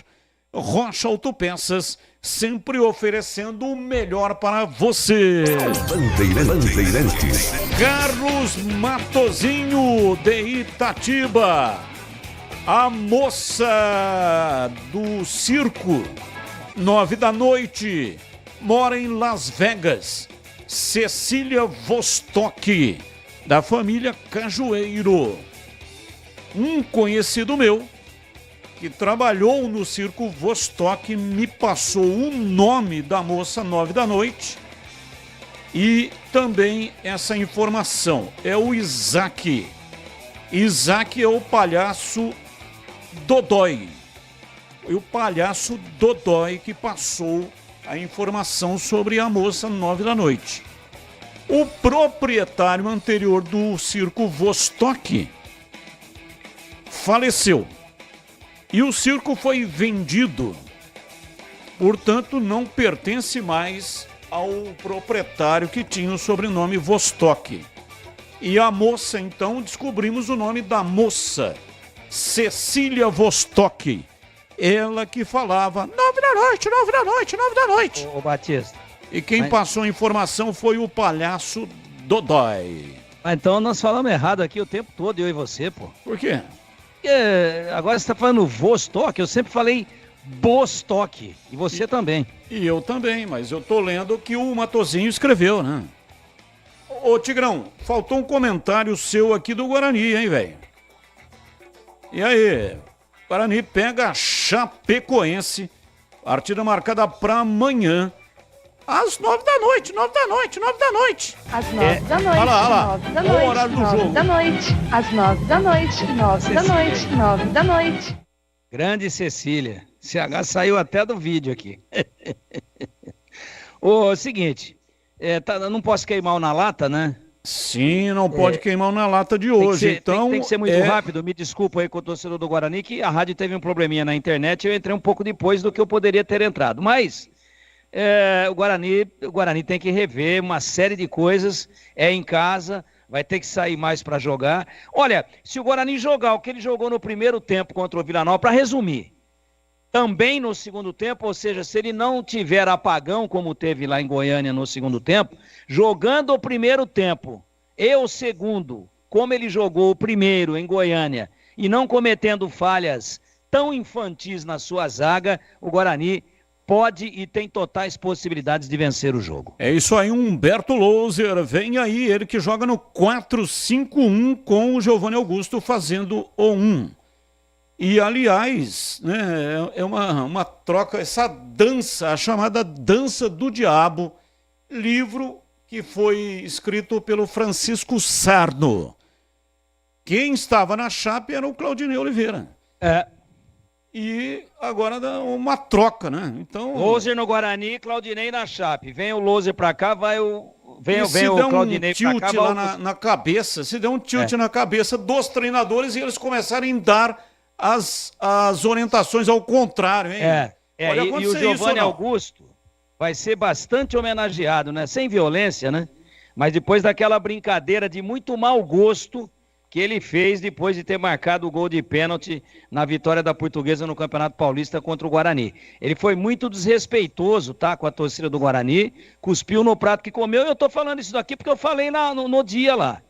Rocha Autopeças, sempre oferecendo o melhor para você. Bandeirantes. Carlos Matozinho, de Itatiba. A moça do circo, 21h, mora em Las Vegas. Cecília Vostok, da família Cajueiro. Um conhecido meu que trabalhou no circo Vostok me passou o nome da moça 21h e também essa informação. É o Isaac. Isaac é o palhaço Dodói. Foi o palhaço Dodói que passou a informação sobre a moça 21h. O proprietário anterior do circo Vostok faleceu. E o circo foi vendido, portanto não pertence mais ao proprietário que tinha o sobrenome Vostok. E a moça, então, descobrimos o nome da moça, Cecília Vostok. Ela que falava 21h, 21h, 21h. Ô Batista. E quem passou a informação foi o palhaço Dodói. Então nós falamos errado aqui o tempo todo, eu e você, pô. Por quê? Agora você está falando Vostok, eu sempre falei Bostock, e você também. E eu também, mas eu tô lendo o que o Matozinho escreveu, né? Ô Tigrão, faltou um comentário seu aqui do Guarani, hein, velho? E aí, Guarani pega a Chapecoense, partida marcada para amanhã, às 9h. Às 9h. Olha lá. 9h. O horário do jogo. 9h. Às 9h. 9h. Grande Cecília. CH saiu até do vídeo aqui. O seguinte, não posso queimar na lata, né? Sim, não pode queimar na lata de hoje. Tem que ser muito rápido. Me desculpa aí com o torcedor do Guarani, que a rádio teve um probleminha na internet e eu entrei um pouco depois do que eu poderia ter entrado. Mas o Guarani tem que rever uma série de coisas, é em casa, vai ter que sair mais para jogar. Olha, se o Guarani jogar o que ele jogou no primeiro tempo contra o Vila Nova, para resumir, também no segundo tempo, ou seja, se ele não tiver apagão como teve lá em Goiânia no segundo tempo, jogando o primeiro tempo e o segundo, como ele jogou o primeiro em Goiânia, e não cometendo falhas tão infantis na sua zaga, o Guarani pode e tem totais possibilidades de vencer o jogo. É isso aí, Humberto Louser, vem aí, ele que joga no 4-5-1 com o Giovanni Augusto fazendo o 1. E, aliás, né, é uma troca, essa dança, a chamada Dança do Diabo, livro que foi escrito pelo Francisco Sarno. Quem estava na Chape era o Claudinei Oliveira. E agora dá uma troca, né? Então, Louser no Guarani, Claudinei na Chape. Vem o Louser pra cá, vem o Claudinei tilt pra cá. Lá na cabeça, se der um tilt na cabeça dos treinadores e eles começarem a dar as orientações ao contrário, hein? E o Giovanni Augusto vai ser bastante homenageado, né? Sem violência, né? Mas depois daquela brincadeira de muito mau gosto que ele fez depois de ter marcado o gol de pênalti na vitória da Portuguesa no Campeonato Paulista contra o Guarani. Ele foi muito desrespeitoso, tá, com a torcida do Guarani, cuspiu no prato que comeu, e eu tô falando isso daqui porque eu falei no dia lá.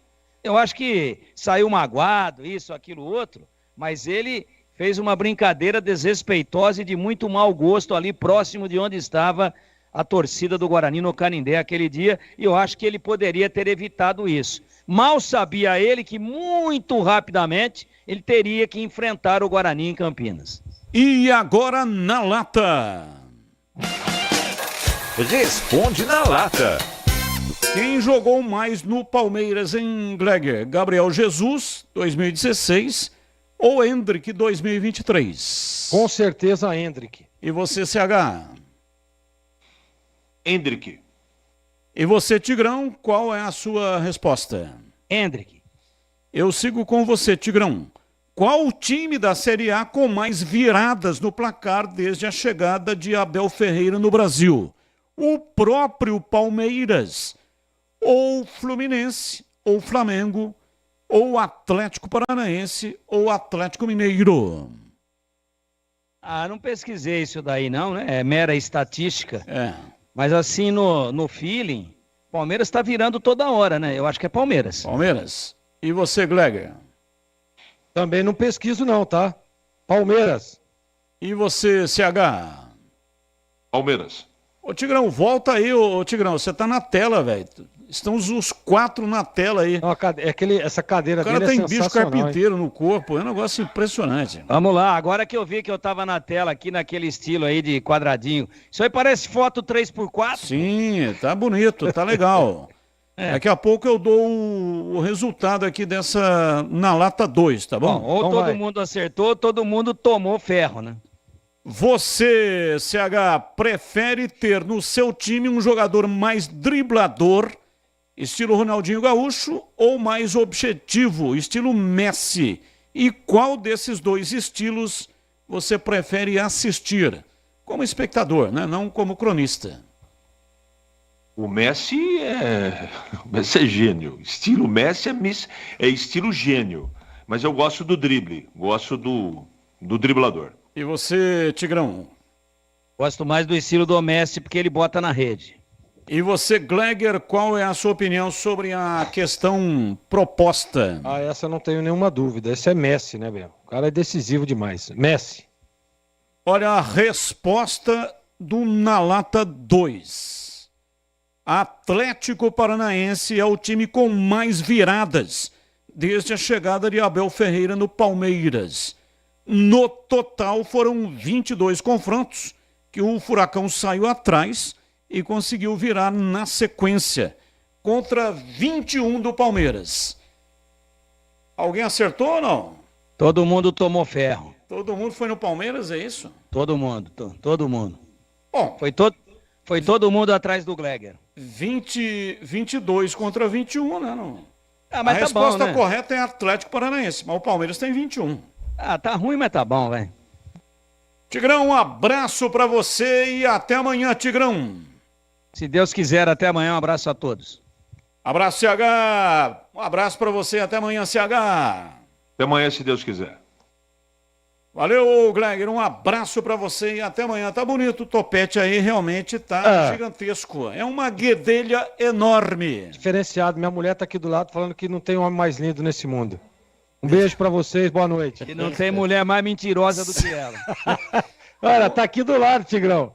Eu acho que saiu magoado, isso, aquilo, outro, mas ele fez uma brincadeira desrespeitosa e de muito mau gosto ali próximo de onde estava a torcida do Guarani no Canindé aquele dia, e eu acho que ele poderia ter evitado isso. Mal sabia ele que muito rapidamente ele teria que enfrentar o Guarani em Campinas. E agora na lata. Responde na lata. Quem jogou mais no Palmeiras em Gleger? Gabriel Jesus, 2016, ou Hendrick, 2023? Com certeza, Hendrick. E você, CH? Hendrick. E você, Tigrão, qual é a sua resposta? Hendrick. Eu sigo com você, Tigrão. Qual o time da Série A com mais viradas no placar desde a chegada de Abel Ferreira no Brasil? O próprio Palmeiras, ou Fluminense, ou Flamengo, ou Atlético Paranaense, ou Atlético Mineiro? Não pesquisei isso daí não, né? É mera estatística. É. Mas assim, no feeling, Palmeiras está virando toda hora, né? Eu acho que é Palmeiras. Palmeiras. E você, Gleger? Também não pesquiso não, tá? Palmeiras. E você, CH? Palmeiras. Ô, Tigrão, volta aí, ô Tigrão. Você tá na tela, velho. Estão os quatro na tela aí. Não, essa cadeira dele é sensacional. O cara tem bicho carpinteiro no corpo, é um negócio impressionante. Vamos lá, agora que eu vi que eu tava na tela aqui naquele estilo aí de quadradinho. Isso aí parece foto 3x4? Sim, tá bonito, tá legal. Daqui a pouco eu dou o resultado aqui dessa na lata 2, tá bom? Ou então todo mundo acertou, todo mundo tomou ferro, né? Você, CH, prefere ter no seu time um jogador mais driblador, estilo Ronaldinho Gaúcho, ou mais objetivo, estilo Messi? E qual desses dois estilos você prefere assistir? Como espectador, né? Não como cronista. O Messi é gênio. Estilo Messi é estilo gênio. Mas eu gosto do drible, gosto do driblador. E você, Tigrão? Gosto mais do estilo do Messi porque ele bota na rede. E você, Gleger, qual é a sua opinião sobre a questão proposta? Essa eu não tenho nenhuma dúvida. Esse é Messi, né, meu? O cara é decisivo demais. Messi. Olha a resposta do Na Lata 2. Atlético Paranaense é o time com mais viradas desde a chegada de Abel Ferreira no Palmeiras. No total foram 22 confrontos que o Furacão saiu atrás e conseguiu virar na sequência contra 21 do Palmeiras. Alguém acertou ou não? Todo mundo tomou ferro. Todo mundo foi no Palmeiras, é isso? Todo mundo, todo mundo. Bom, foi todo mundo atrás do Gleger. 22 contra 21, né? Não. Mas a resposta correta é Atlético Paranaense, mas o Palmeiras tem 21. Tá ruim, mas tá bom, velho. Tigrão, um abraço pra você e até amanhã, Tigrão. Se Deus quiser, até amanhã. Um abraço a todos. Abraço, CH. Um abraço pra você, até amanhã, CH. Até amanhã, se Deus quiser. Valeu, Gleiger, um abraço pra você e até amanhã. Tá bonito o topete aí, realmente tá gigantesco. É uma guedelha enorme. Diferenciado, minha mulher tá aqui do lado falando que não tem homem mais lindo nesse mundo. Um beijo pra vocês, boa noite. E não tem mulher mais mentirosa do que ela. Olha, tá aqui do lado, Tigrão.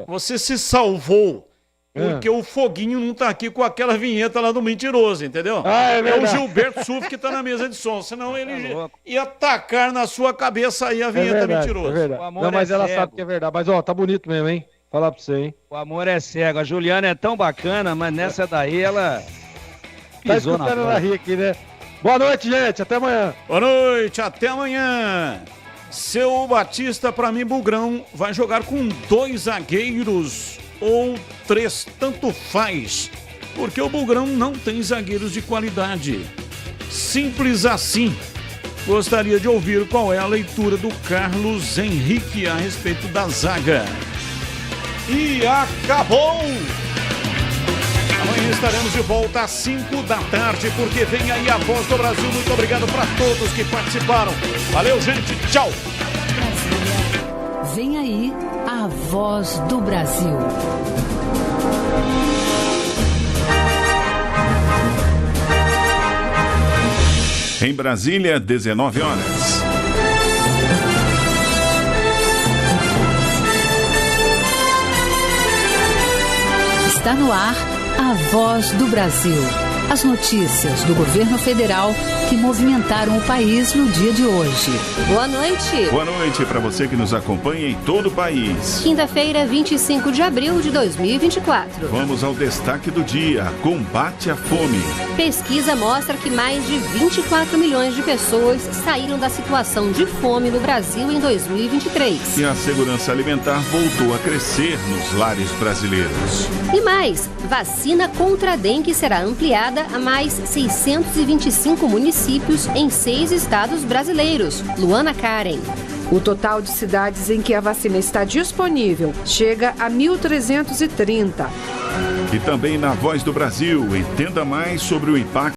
Você se salvou. Porque o Foguinho não tá aqui com aquela vinheta lá do mentiroso, entendeu? É o Gilberto Suf que tá na mesa de som, senão ele ia tacar na sua cabeça aí a vinheta mentirosa. É verdade. Não, mas ela sabe que é verdade. Mas, ó, tá bonito mesmo, hein? Falar pra você, hein? O amor é cego. A Juliana é tão bacana, mas nessa daí ela tá escutando ela rir aqui, né? Boa noite, gente. Até amanhã. Boa noite, até amanhã. Seu Batista, pra mim, Bugrão, vai jogar com 2 zagueiros ou 3, tanto faz, porque o Bugrão não tem zagueiros de qualidade. Simples assim. Gostaria de ouvir qual é a leitura do Carlos Henrique a respeito da zaga. E acabou! Amanhã estaremos de volta às 5 da tarde, porque vem aí a Voz do Brasil. Muito obrigado para todos que participaram. Valeu, gente. Tchau. Vem aí a Voz do Brasil. Em Brasília, 19 horas. Está no ar a Voz do Brasil. As notícias do governo federal que movimentaram o país no dia de hoje. Boa noite. Boa noite para você que nos acompanha em todo o país. Quinta-feira, 25 de abril de 2024. Vamos ao destaque do dia: combate à fome. Pesquisa mostra que mais de 24 milhões de pessoas saíram da situação de fome no Brasil em 2023. E a segurança alimentar voltou a crescer nos lares brasileiros. E mais, vacina contra a dengue será ampliada a mais 625 municípios em 6 estados brasileiros. Luana Karen. O total de cidades em que a vacina está disponível chega a 1.330. E também na Voz do Brasil, entenda mais sobre o impacto